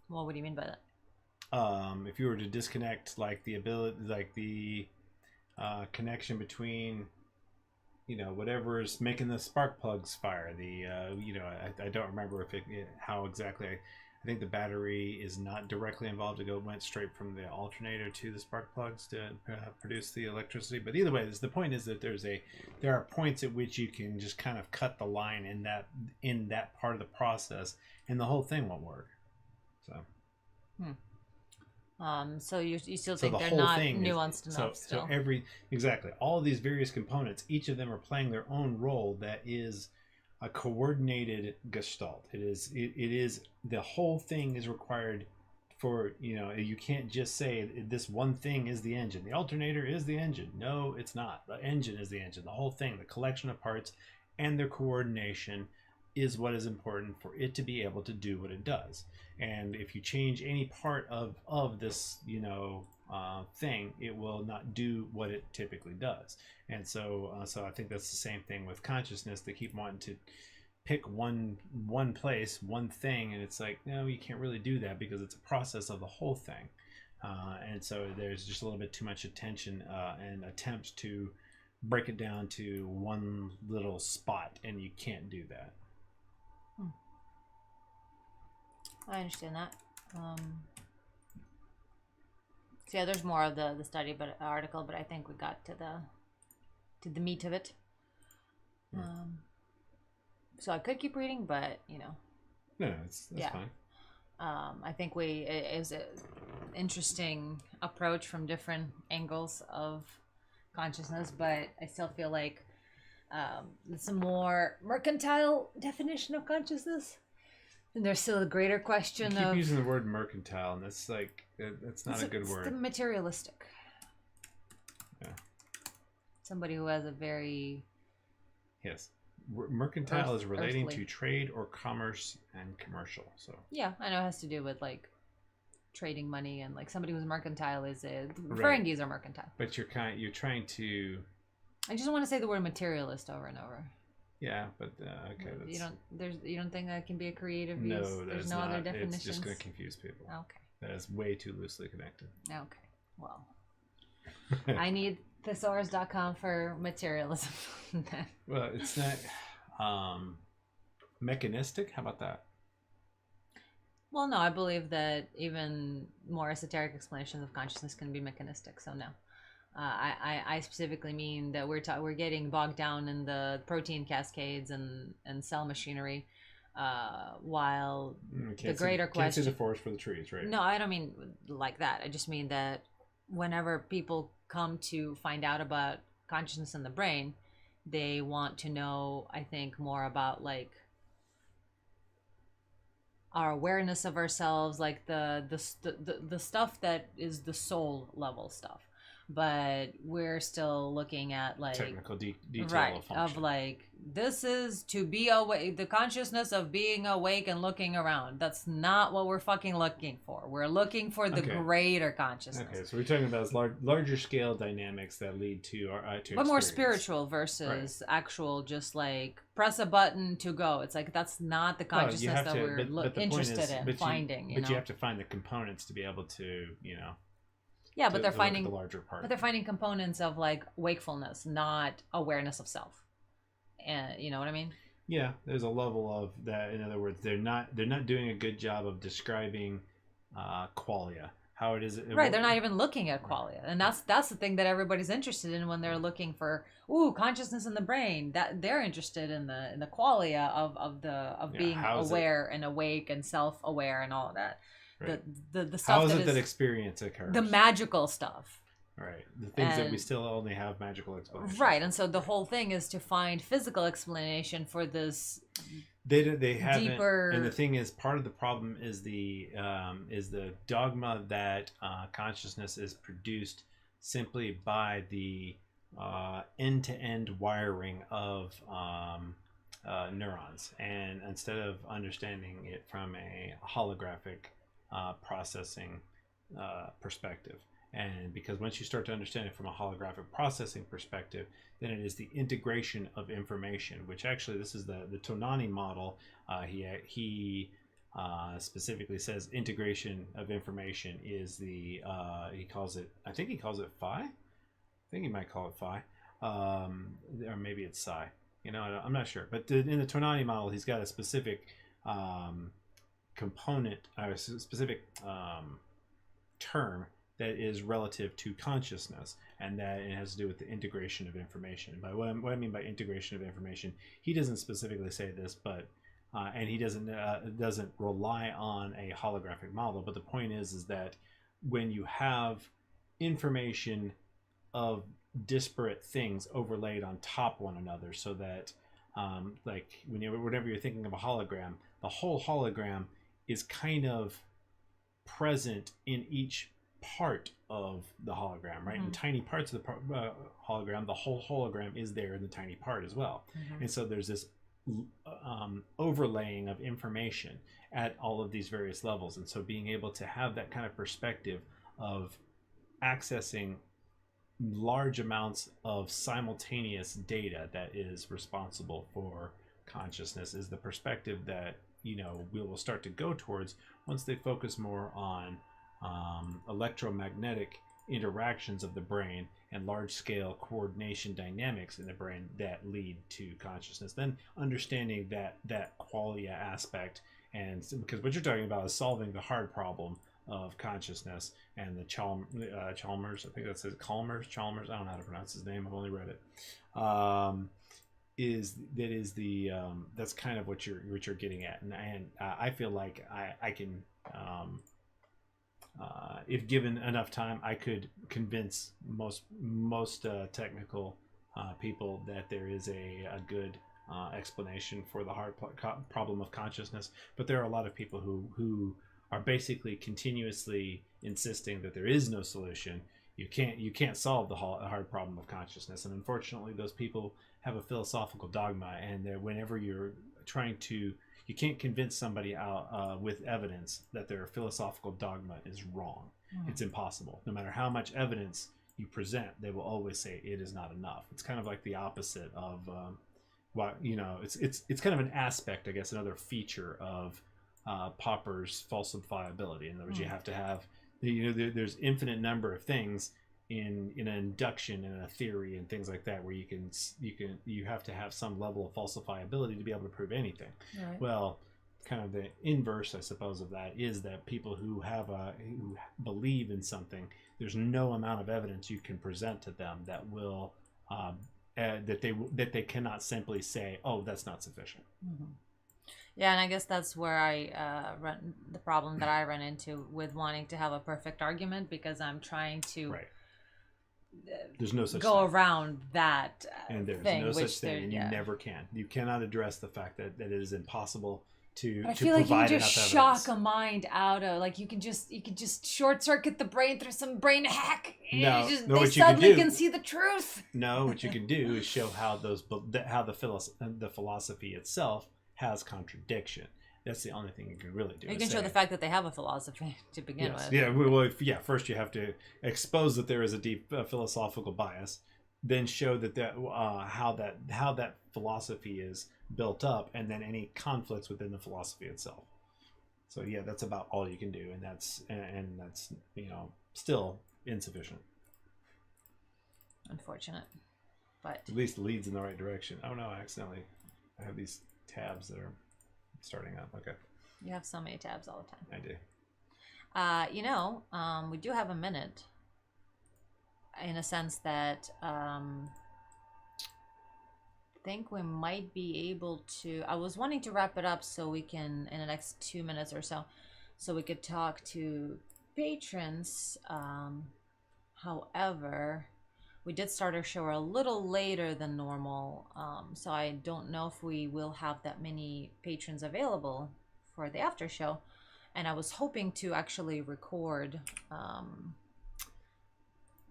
well, what do you mean by that? If you were to disconnect, like the connection between, whatever is making the spark plugs fire. I don't remember how exactly. I think the battery is not directly involved. It went straight from the alternator to the spark plugs to produce the electricity. But either way, the point is that there are points at which you can just kind of cut the line in that part of the process, and the whole thing won't work. So. So you still think they're not nuanced enough still? Exactly. All of these various components, each of them are playing their own role that is a coordinated gestalt. It is the whole thing is required for, you can't just say this one thing is the engine. The alternator is the engine. No, it's not. The engine is the engine. The whole thing, the collection of parts and their coordination is what is important for it to be able to do what it does. And if you change any part of this thing, it will not do what it typically does. And so I think that's the same thing with consciousness. They keep wanting to pick one place, one thing, and it's like, no, you can't really do that, because it's a process of the whole thing. And so there's just a little bit too much attention and attempts to break it down to one little spot, and you can't do that. I understand that. So yeah, there's more of the study article, but I think we got to the meat of it. So I could keep reading, but no, that's fine. I think it was an interesting approach from different angles of consciousness, but I still feel like it's a more mercantile definition of consciousness. And there's still a greater question of... using the word mercantile, and that's not a good word. It's materialistic. Yeah. Somebody who has a very... Yes. Mercantile is relating to trade or commerce and commercial. So yeah, I know it has to do with like trading money, and like somebody who's mercantile is Ferengis are mercantile. But you're trying to... I just want to say the word materialist over and over. Yeah, but okay. You don't think that can be a creative use? No, there's no other definitions. It's just going to confuse people. Okay. That is way too loosely connected. Okay. Well, I need thesaurus.com for materialism. Well, it's not mechanistic. How about that? Well, no, I believe that even more esoteric explanations of consciousness can be mechanistic. So no. I specifically mean that we're getting bogged down in the protein cascades and cell machinery, while the greater Can't see the question. forest for the trees, right? No, I don't mean like that. I just mean that whenever people come to find out about consciousness in the brain, they want to know, I think, more about like our awareness of ourselves, like the stuff that is the soul level stuff. But we're still looking at like, Technical detail right, of of function. like, this is to be awake, the consciousness of being awake and looking around. That's not what we're fucking looking for. We're looking for the Okay. greater consciousness. Okay, so we're talking about those larger scale dynamics that lead to our to But more experience. spiritual Right. versus actual, just like press a button to go. It's like that's not the Well, you consciousness have that to, we're but the point interested is, in finding. but you have to find the components to be able to, Yeah, but they're to look at the finding, larger part. but they're finding components of like wakefulness, not awareness of self. And you know what I mean? Yeah, there's a level of that. In other words, they're not doing a good job of describing qualia. How it is. Right, they're not even looking at qualia, and that's the thing that everybody's interested in when they're looking for consciousness in the brain. That they're interested in the qualia of being aware and awake and self-aware and all of that. Right. The stuff how is it that experience occurs? The magical stuff. Right, the things that we still only have magical explanations. Right, and so the whole thing is to find physical explanation for this. They haven't. Deeper. And the thing is, part of the problem is the dogma that consciousness is produced simply by the end-to-end wiring of neurons, and instead of understanding it from a holographic processing perspective. And because once you start to understand it from a holographic processing perspective, then it is the integration of information, which actually this is the Tonani model. He specifically says integration of information is the he calls it, I think he calls it phi. I think he might call it phi, or maybe it's psi. I'm not sure. But in the Tonani model, he's got a specific component, or a specific term that is relative to consciousness, and that it has to do with the integration of information. By what I mean by integration of information, he doesn't specifically say this, but and he doesn't rely on a holographic model. But the point is that when you have information of disparate things overlaid on top one another, so that like whenever you're thinking of a hologram, the whole hologram is kind of present in each part of the hologram, right? Mm-hmm. In tiny parts of the hologram, the whole hologram is there in the tiny part as well. Mm-hmm. And so there's this overlaying of information at all of these various levels. And so being able to have that kind of perspective of accessing large amounts of simultaneous data that is responsible for consciousness is the perspective that we will start to go towards once they focus more on electromagnetic interactions of the brain and large-scale coordination dynamics in the brain that lead to consciousness. Then understanding that qualia aspect, and because what you're talking about is solving the hard problem of consciousness, and the Chalmers, I think that's it, Chalmers, I don't know how to pronounce his name, I've only read it. That's kind of what you're getting at, and I feel like I can. If given enough time, I could convince most technical people that there is a good explanation for the hard problem of consciousness. But there are a lot of people who are basically continuously insisting that there is no solution. You can't solve the hard problem of consciousness, and unfortunately, those people have a philosophical dogma, and that whenever you're trying to, you can't convince somebody out with evidence that their philosophical dogma is wrong. It's impossible. No matter how much evidence you present, they will always say it is not enough. It's kind of like the opposite of it's kind of an aspect, I guess, another feature of Popper's falsifiability. In other words, you have to have there's infinite number of things in an induction and a theory and things like that, where you have to have some level of falsifiability to be able to prove anything. Right. Well, kind of the inverse, I suppose, of that is that people who who believe in something, there's no amount of evidence you can present to them that will that they cannot simply say, "Oh, that's not sufficient." Mm-hmm. Yeah, and I guess that's where run the problem that I run into with wanting to have a perfect argument, because I'm trying to Right. There's no such go thing. around that And there's thing, no which such thing, and you never can. You cannot address the fact that it is impossible to I feel like you provide can just enough shock evidence. a mind out of, like, you can just short circuit the brain through some brain hack. No, no. They What you can suddenly do, can see the truth. no, what you can do is show how the philosophy itself has contradiction. That's the only thing you can really do. You is can show say, the fact that they have a philosophy to begin yes, with. yeah, well, yeah. First, you have to expose that there is a deep philosophical bias, then show how that philosophy is built up, and then any conflicts within the philosophy itself. So yeah, that's about all you can do, and that's still insufficient. Unfortunate, but At least leads in the right direction. Oh no, I have these tabs that are starting up. Okay, you have so many tabs all the time. I do. We do have a minute, in a sense that think we might be able to. I was wanting to wrap it up so we can, in the next 2 minutes or so, so we could talk to patrons. However, we did start our show a little later than normal, so I don't know if we will have that many patrons available for the after show. And I was hoping to actually record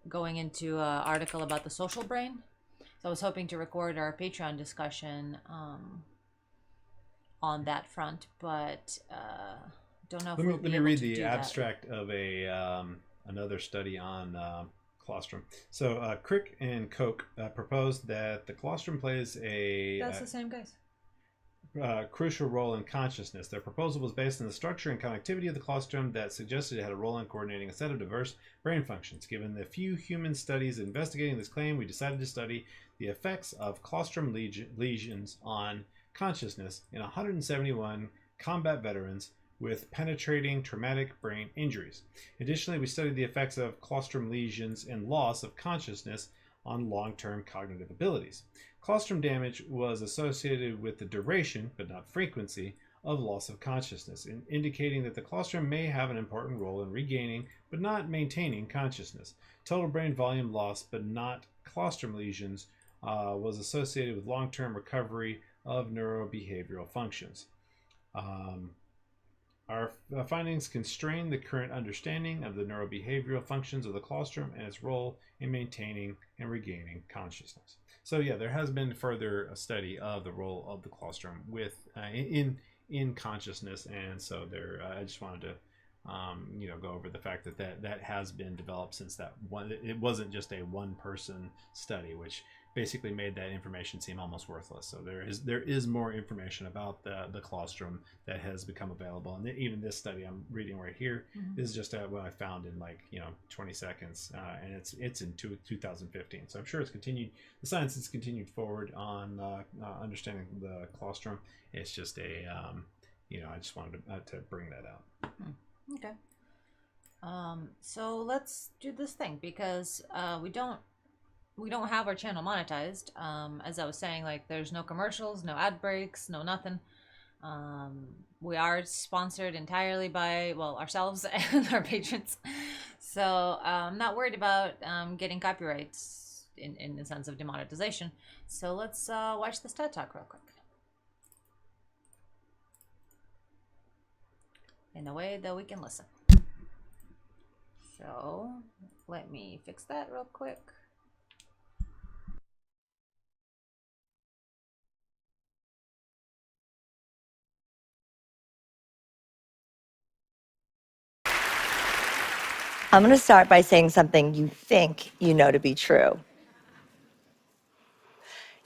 going into an article about the social brain. So I was hoping to record our Patreon discussion on that front, but don't know if we'll be let me able read to the do abstract of another study on colostrum. So Crick and Koch proposed that the colostrum plays a that. That's the same guys. crucial role in consciousness. Their proposal was based on the structure and connectivity of the colostrum that suggested it had a role in coordinating a set of diverse brain functions. Given the few human studies investigating this claim, we decided to study the effects of colostrum lesions on consciousness in 171 combat veterans with penetrating traumatic brain injuries. Additionally, we studied the effects of colostrum lesions and loss of consciousness on long-term cognitive abilities. Colostrum damage was associated with the duration, but not frequency, of loss of consciousness, indicating that the colostrum may have an important role in regaining, but not maintaining, consciousness. Total brain volume loss, but not colostrum lesions, was associated with long-term recovery of neurobehavioral functions. Our findings constrain the current understanding of the neurobehavioral functions of the colostrum and its role in maintaining and regaining consciousness. So yeah, there has been further study of the role of the colostrum with in consciousness, and so there. I just wanted to go over the fact that has been developed since that one. It wasn't just a one-person study, which basically made that information seem almost worthless. So there is more information about the colostrum that has become available, and even this study I'm reading right here is just what I found in 20 seconds, and it's in 2015. So I'm sure it's continued. The science has continued forward on understanding the colostrum. It's just I just wanted to bring that out. Okay. So let's do this thing, because we don't have our channel monetized. As I was saying, there's no commercials, no ad breaks, no nothing. We are sponsored entirely by ourselves and our patrons, so I'm not worried about getting copyrights in the sense of demonetization. So let's watch this TED Talk real quick in a way that we can listen. So let me fix that real quick. I'm going to start by saying something you think you know to be true.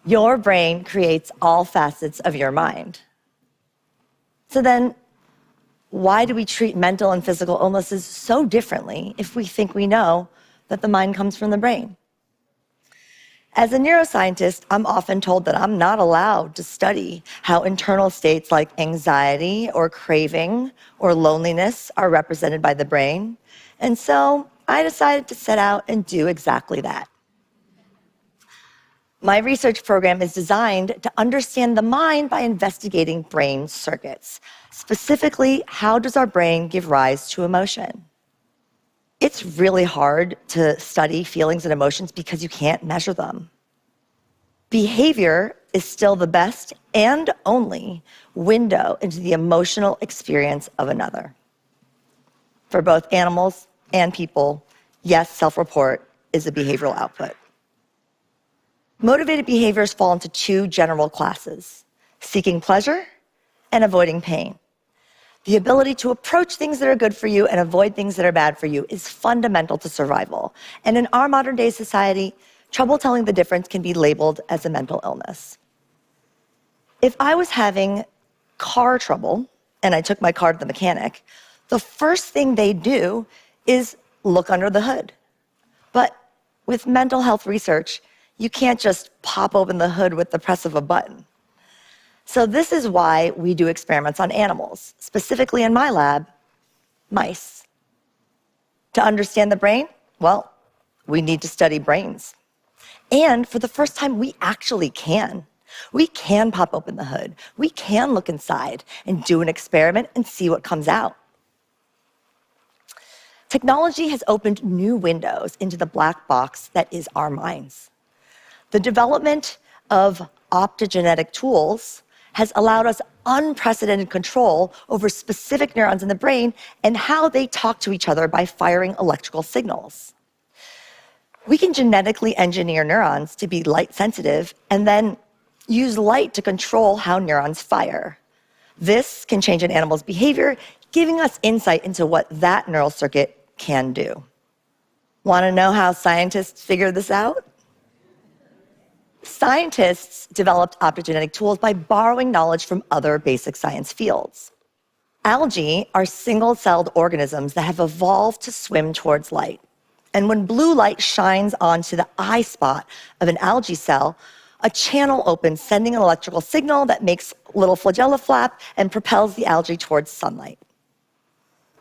Your brain creates all facets of your mind. So then, why do we treat mental and physical illnesses so differently if we think we know that the mind comes from the brain? As a neuroscientist, I'm often told that I'm not allowed to study how internal states like anxiety or craving or loneliness are represented by the brain. And so I decided to set out and do exactly that. My research program is designed to understand the mind by investigating brain circuits. Specifically, how does our brain give rise to emotion? It's really hard to study feelings and emotions because you can't measure them. Behavior is still the best and only window into the emotional experience of another. For both animals and people, yes, self-report is a behavioral output. Motivated behaviors fall into two general classes: seeking pleasure and avoiding pain. The ability to approach things that are good for you and avoid things that are bad for you is fundamental to survival. And in our modern day society, trouble telling the difference can be labeled as a mental illness. If I was having car trouble and I took my car to the mechanic, the first thing they do is look under the hood. But with mental health research, you can't just pop open the hood with the press of a button. So this is why we do experiments on animals, specifically in my lab, mice. To understand the brain, well, we need to study brains. And for the first time, we actually can. We can pop open the hood. We can look inside and do an experiment and see what comes out. Technology has opened new windows into the black box that is our minds. The development of optogenetic tools has allowed us unprecedented control over specific neurons in the brain and how they talk to each other by firing electrical signals. We can genetically engineer neurons to be light sensitive and then use light to control how neurons fire. This can change an animal's behavior, giving us insight into what that neural circuit can do. Want to know how scientists figured this out? Scientists developed optogenetic tools by borrowing knowledge from other basic science fields. Algae are single-celled organisms that have evolved to swim towards light. And when blue light shines onto the eye spot of an algae cell, a channel opens, sending an electrical signal that makes little flagella flap and propels the algae towards sunlight.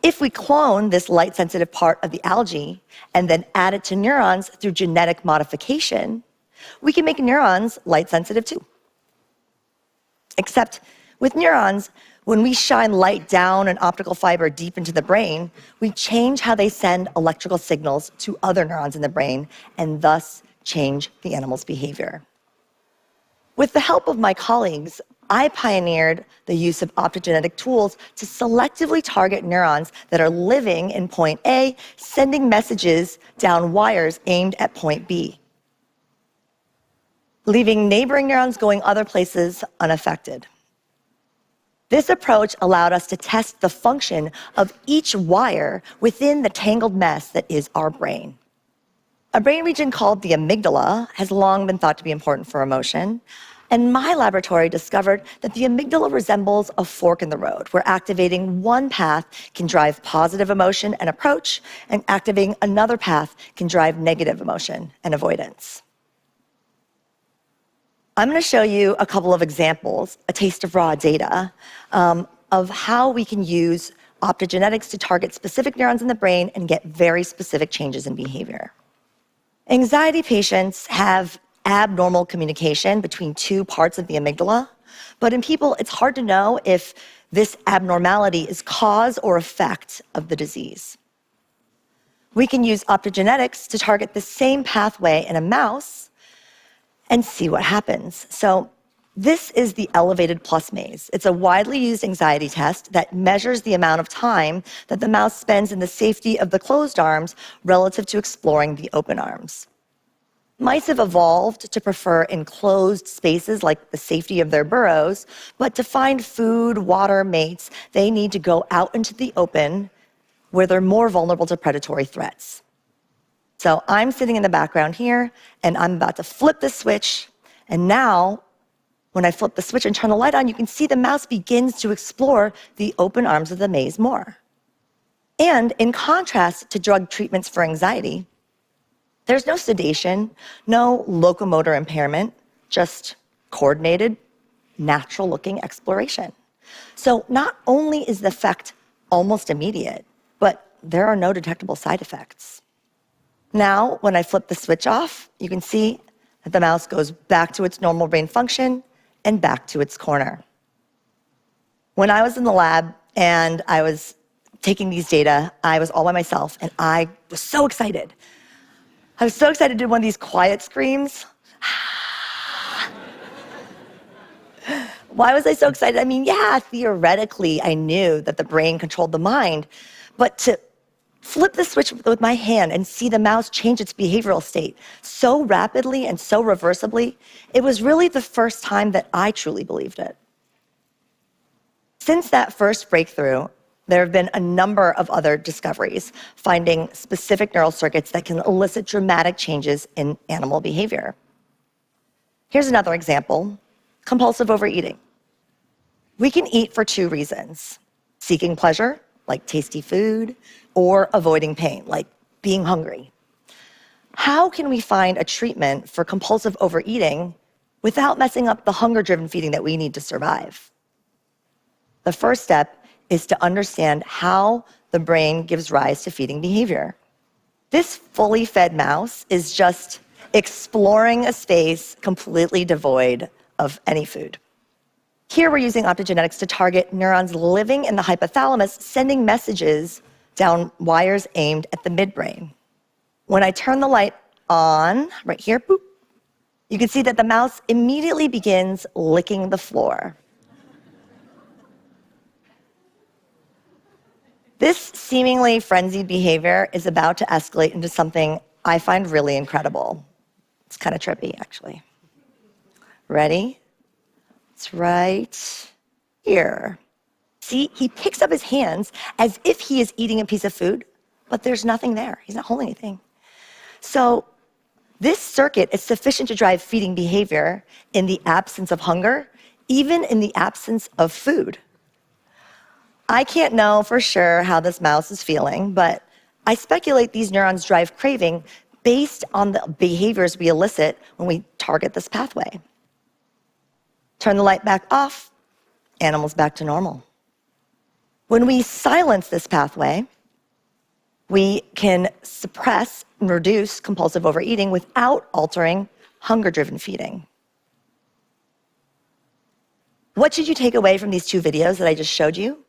If we clone this light-sensitive part of the algae and then add it to neurons through genetic modification, we can make neurons light-sensitive too. Except with neurons, when we shine light down an optical fiber deep into the brain, we change how they send electrical signals to other neurons in the brain and thus change the animal's behavior. With the help of my colleagues, I pioneered the use of optogenetic tools to selectively target neurons that are living in point A, sending messages down wires aimed at point B, leaving neighboring neurons going other places unaffected. This approach allowed us to test the function of each wire within the tangled mess that is our brain. A brain region called the amygdala has long been thought to be important for emotion, and my laboratory discovered that the amygdala resembles a fork in the road, where activating one path can drive positive emotion and approach, and activating another path can drive negative emotion and avoidance. I'm going to show you a couple of examples, a taste of raw data, of how we can use optogenetics to target specific neurons in the brain and get very specific changes in behavior. Anxiety patients have abnormal communication between two parts of the amygdala, but in people, it's hard to know if this abnormality is cause or effect of the disease. We can use optogenetics to target the same pathway in a mouse and see what happens. So this is the elevated plus maze. It's a widely used anxiety test that measures the amount of time that the mouse spends in the safety of the closed arms relative to exploring the open arms. Mice have evolved to prefer enclosed spaces like the safety of their burrows, but to find food, water, mates, they need to go out into the open where they're more vulnerable to predatory threats. So I'm sitting in the background here, and I'm about to flip the switch, and now, when I flip the switch and turn the light on, you can see the mouse begins to explore the open arms of the maze more. And in contrast to drug treatments for anxiety, There's no sedation, no locomotor impairment, just coordinated, natural-looking exploration. So not only is the effect almost immediate, but there are no detectable side effects. Now, when I flip the switch off, you can see that the mouse goes back to its normal brain function and back to its corner. When I was in the lab and I was taking these data, I was all by myself, and I was so excited. I was so excited to do one of these quiet screams. Why was I so excited? I mean, yeah, theoretically, I knew that the brain controlled the mind, but to flip the switch with my hand and see the mouse change its behavioral state so rapidly and so reversibly, it was really the first time that I truly believed it. Since that first breakthrough, there have been a number of other discoveries, finding specific neural circuits that can elicit dramatic changes in animal behavior. Here's another example: compulsive overeating. We can eat for two reasons: seeking pleasure, like tasty food, or avoiding pain, like being hungry. How can we find a treatment for compulsive overeating without messing up the hunger-driven feeding that we need to survive? The first step is to understand how the brain gives rise to feeding behavior. This fully fed mouse is just exploring a space completely devoid of any food. Here we're using optogenetics to target neurons living in the hypothalamus, sending messages down wires aimed at the midbrain. When I turn the light on, right here, boop, you can see that the mouse immediately begins licking the floor. This seemingly frenzied behavior is about to escalate into something I find really incredible. It's kind of trippy, actually. Ready? It's right here. See, he picks up his hands as if he is eating a piece of food, but there's nothing there. He's not holding anything. So this circuit is sufficient to drive feeding behavior in the absence of hunger, even in the absence of food. I can't know for sure how this mouse is feeling, but I speculate these neurons drive craving based on the behaviors we elicit when we target this pathway. Turn the light back off, animals back to normal. When we silence this pathway, we can suppress and reduce compulsive overeating without altering hunger-driven feeding. What should you take away from these two videos that I just showed you?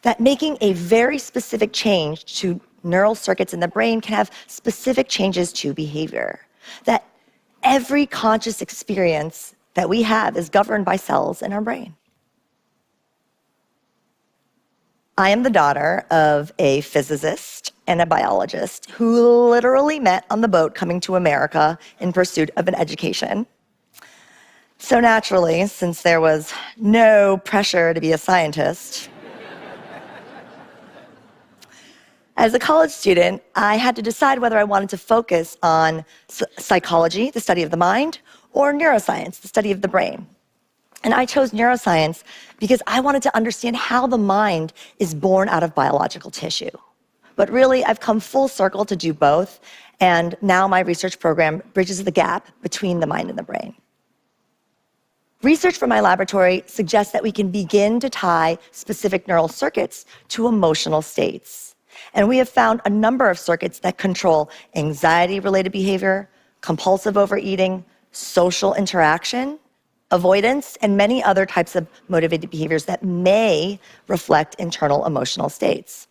That making a very specific change to neural circuits in the brain can have specific changes to behavior. That every conscious experience that we have is governed by cells in our brain. I am the daughter of a physicist and a biologist who literally met on the boat coming to America in pursuit of an education. So naturally, since there was no pressure to be a scientist, as a college student, I had to decide whether I wanted to focus on psychology, the study of the mind, or neuroscience, the study of the brain. And I chose neuroscience because I wanted to understand how the mind is born out of biological tissue. But really, I've come full circle to do both, and now my research program bridges the gap between the mind and the brain. Research from my laboratory suggests that we can begin to tie specific neural circuits to emotional states. And we have found a number of circuits that control anxiety-related behavior, compulsive overeating, social interaction, avoidance, and many other types of motivated behaviors that may reflect internal emotional states.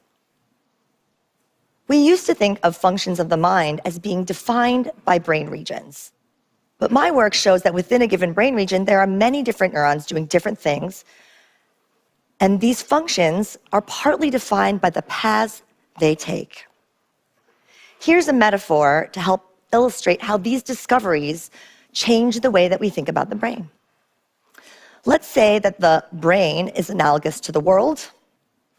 We used to think of functions of the mind as being defined by brain regions. But my work shows that within a given brain region, there are many different neurons doing different things, and these functions are partly defined by the paths they take. Here's a metaphor to help illustrate how these discoveries change the way that we think about the brain. Let's say that the brain is analogous to the world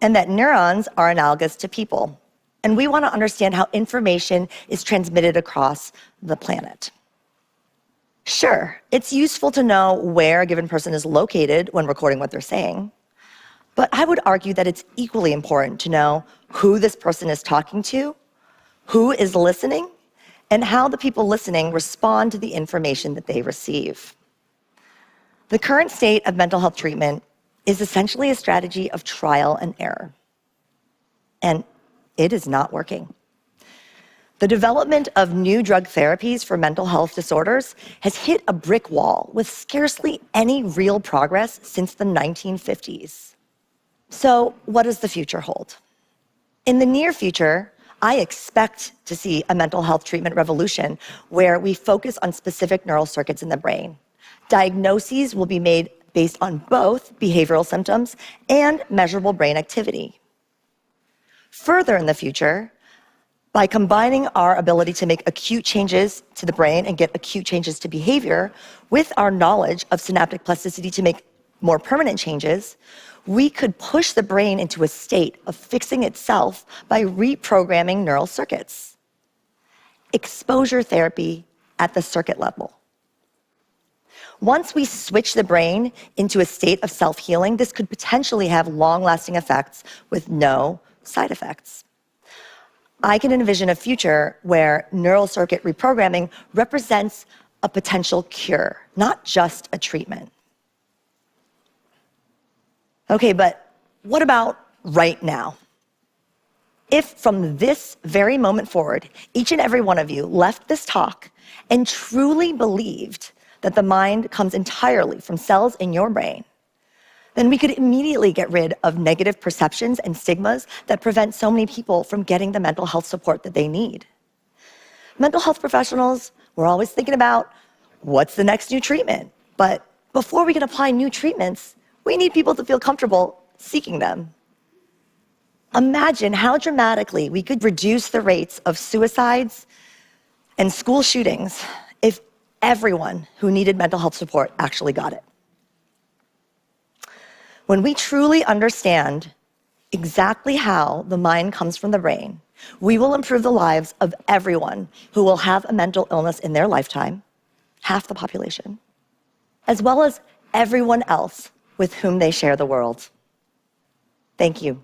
and that neurons are analogous to people. And we want to understand how information is transmitted across the planet. Sure, it's useful to know where a given person is located when recording what they're saying. But I would argue that it's equally important to know who this person is talking to, who is listening, and how the people listening respond to the information that they receive. The current state of mental health treatment is essentially a strategy of trial and error, and it is not working. The development of new drug therapies for mental health disorders has hit a brick wall with scarcely any real progress since the 1950s. So, what does the future hold? In the near future, I expect to see a mental health treatment revolution where we focus on specific neural circuits in the brain. Diagnoses will be made based on both behavioral symptoms and measurable brain activity. Further in the future, by combining our ability to make acute changes to the brain and get acute changes to behavior with our knowledge of synaptic plasticity to make more permanent changes, we could push the brain into a state of fixing itself by reprogramming neural circuits. Exposure therapy at the circuit level. Once we switch the brain into a state of self-healing, this could potentially have long-lasting effects with no side effects. I can envision a future where neural circuit reprogramming represents a potential cure, not just a treatment. Okay, but what about right now? If from this very moment forward, each and every one of you left this talk and truly believed that the mind comes entirely from cells in your brain, then we could immediately get rid of negative perceptions and stigmas that prevent so many people from getting the mental health support that they need. Mental health professionals, we're always thinking about what's the next new treatment. But before we can apply new treatments, we need people to feel comfortable seeking them. Imagine how dramatically we could reduce the rates of suicides and school shootings if everyone who needed mental health support actually got it. When we truly understand exactly how the mind comes from the brain, we will improve the lives of everyone who will have a mental illness in their lifetime, half the population, as well as everyone else with whom they share the world. Thank you.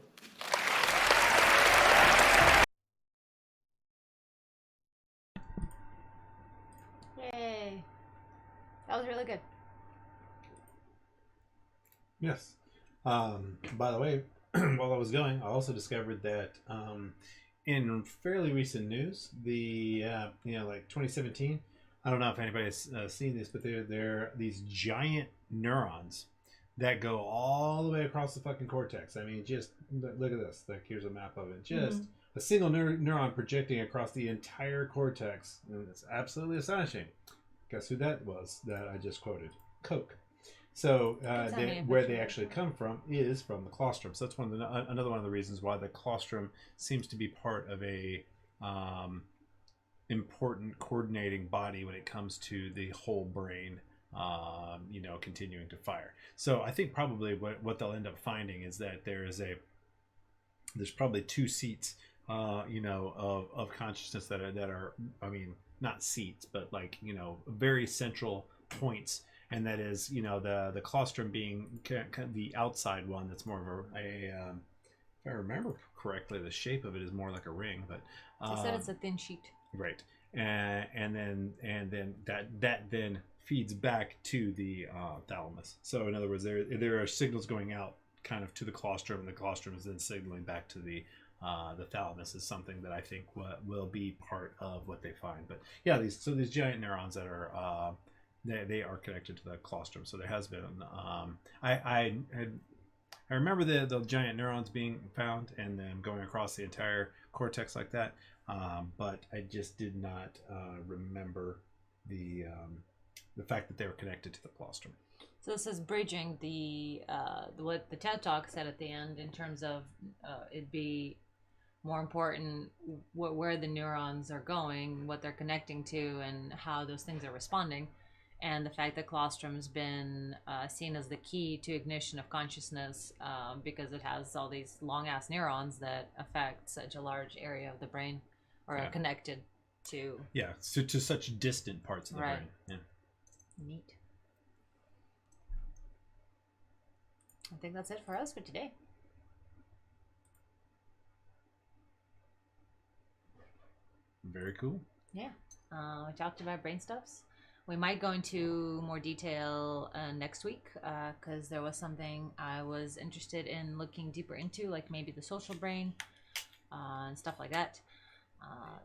Yay. That was really good. Yes. By the way, while I was going, I also discovered that in fairly recent news, the like 2017. I don't know if anybody's seen this, but there are these giant neurons that go all the way across the fucking cortex. I mean, just look at this. Like, here's a map of it. Just a single neuron projecting across the entire cortex, and it's absolutely astonishing. Guess who that was that I just quoted? Coke. So where they actually come from is from the colostrum. So that's another one of the reasons why the colostrum seems to be part of a important coordinating body when it comes to the whole brain, continuing to fire. So I think probably what they'll end up finding is that there's probably two seats, of consciousness that are I mean, not seats, but like, very central points. And that is, the colostrum being the outside one that's more of if I remember correctly, the shape of it is more like a ring. But They said it's a thin sheet. Right, and then that then feeds back to the thalamus. So in other words, there are signals going out kind of to the colostrum, and the colostrum is then signaling back to the thalamus. Is something that I think will be part of what they find. But yeah, these giant neurons that are they are connected to the colostrum. So there has been I remember the giant neurons being found and then going across the entire cortex like that, but I just did not remember the fact that they were connected to the colostrum. So this is bridging what the TED Talk said at the end in terms of it'd be more important where the neurons are going, what they're connecting to, and how those things are responding. And the fact that colostrum has been seen as the key to ignition of consciousness because it has all these long-ass neurons that affect such a large area of the brain, or are connected to... Yeah, to such distant parts of the brain. Yeah. Neat. I think that's it for us for today. Very cool. Yeah. We talked about brain stuffs. We might go into more detail next week because there was something I was interested in looking deeper into, like maybe the social brain and stuff like that.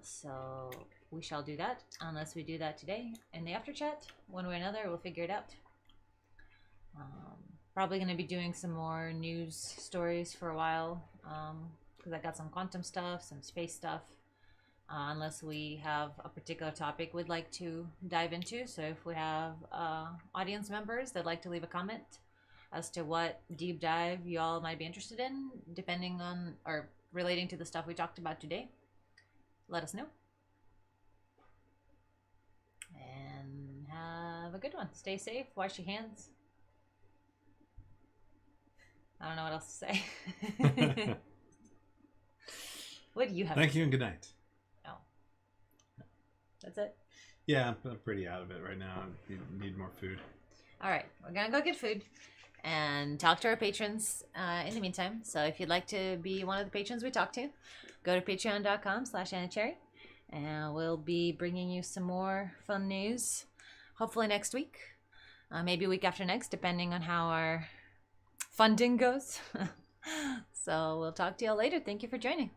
So we shall do that unless we do that today in the after chat. One way or another, we'll figure it out. Probably going to be doing some more news stories for a while because I got some quantum stuff, some space stuff. Unless we have a particular topic we'd like to dive into. So if we have audience members that'd like to leave a comment as to what deep dive y'all might be interested in, depending on or relating to the stuff we talked about today, let us know. And have a good one. Stay safe. Wash your hands. I don't know what else to say. What do you have? Thank you and good night. Oh. That's it? Yeah, I'm pretty out of it right now. I need more food. All right. We're going to go get food and talk to our patrons in the meantime. So if you'd like to be one of the patrons we talk to, go to patreon.com/AnnaCherry. And we'll be bringing you some more fun news, hopefully next week. Maybe week after next, depending on how our funding goes. So we'll talk to y'all later. Thank you for joining.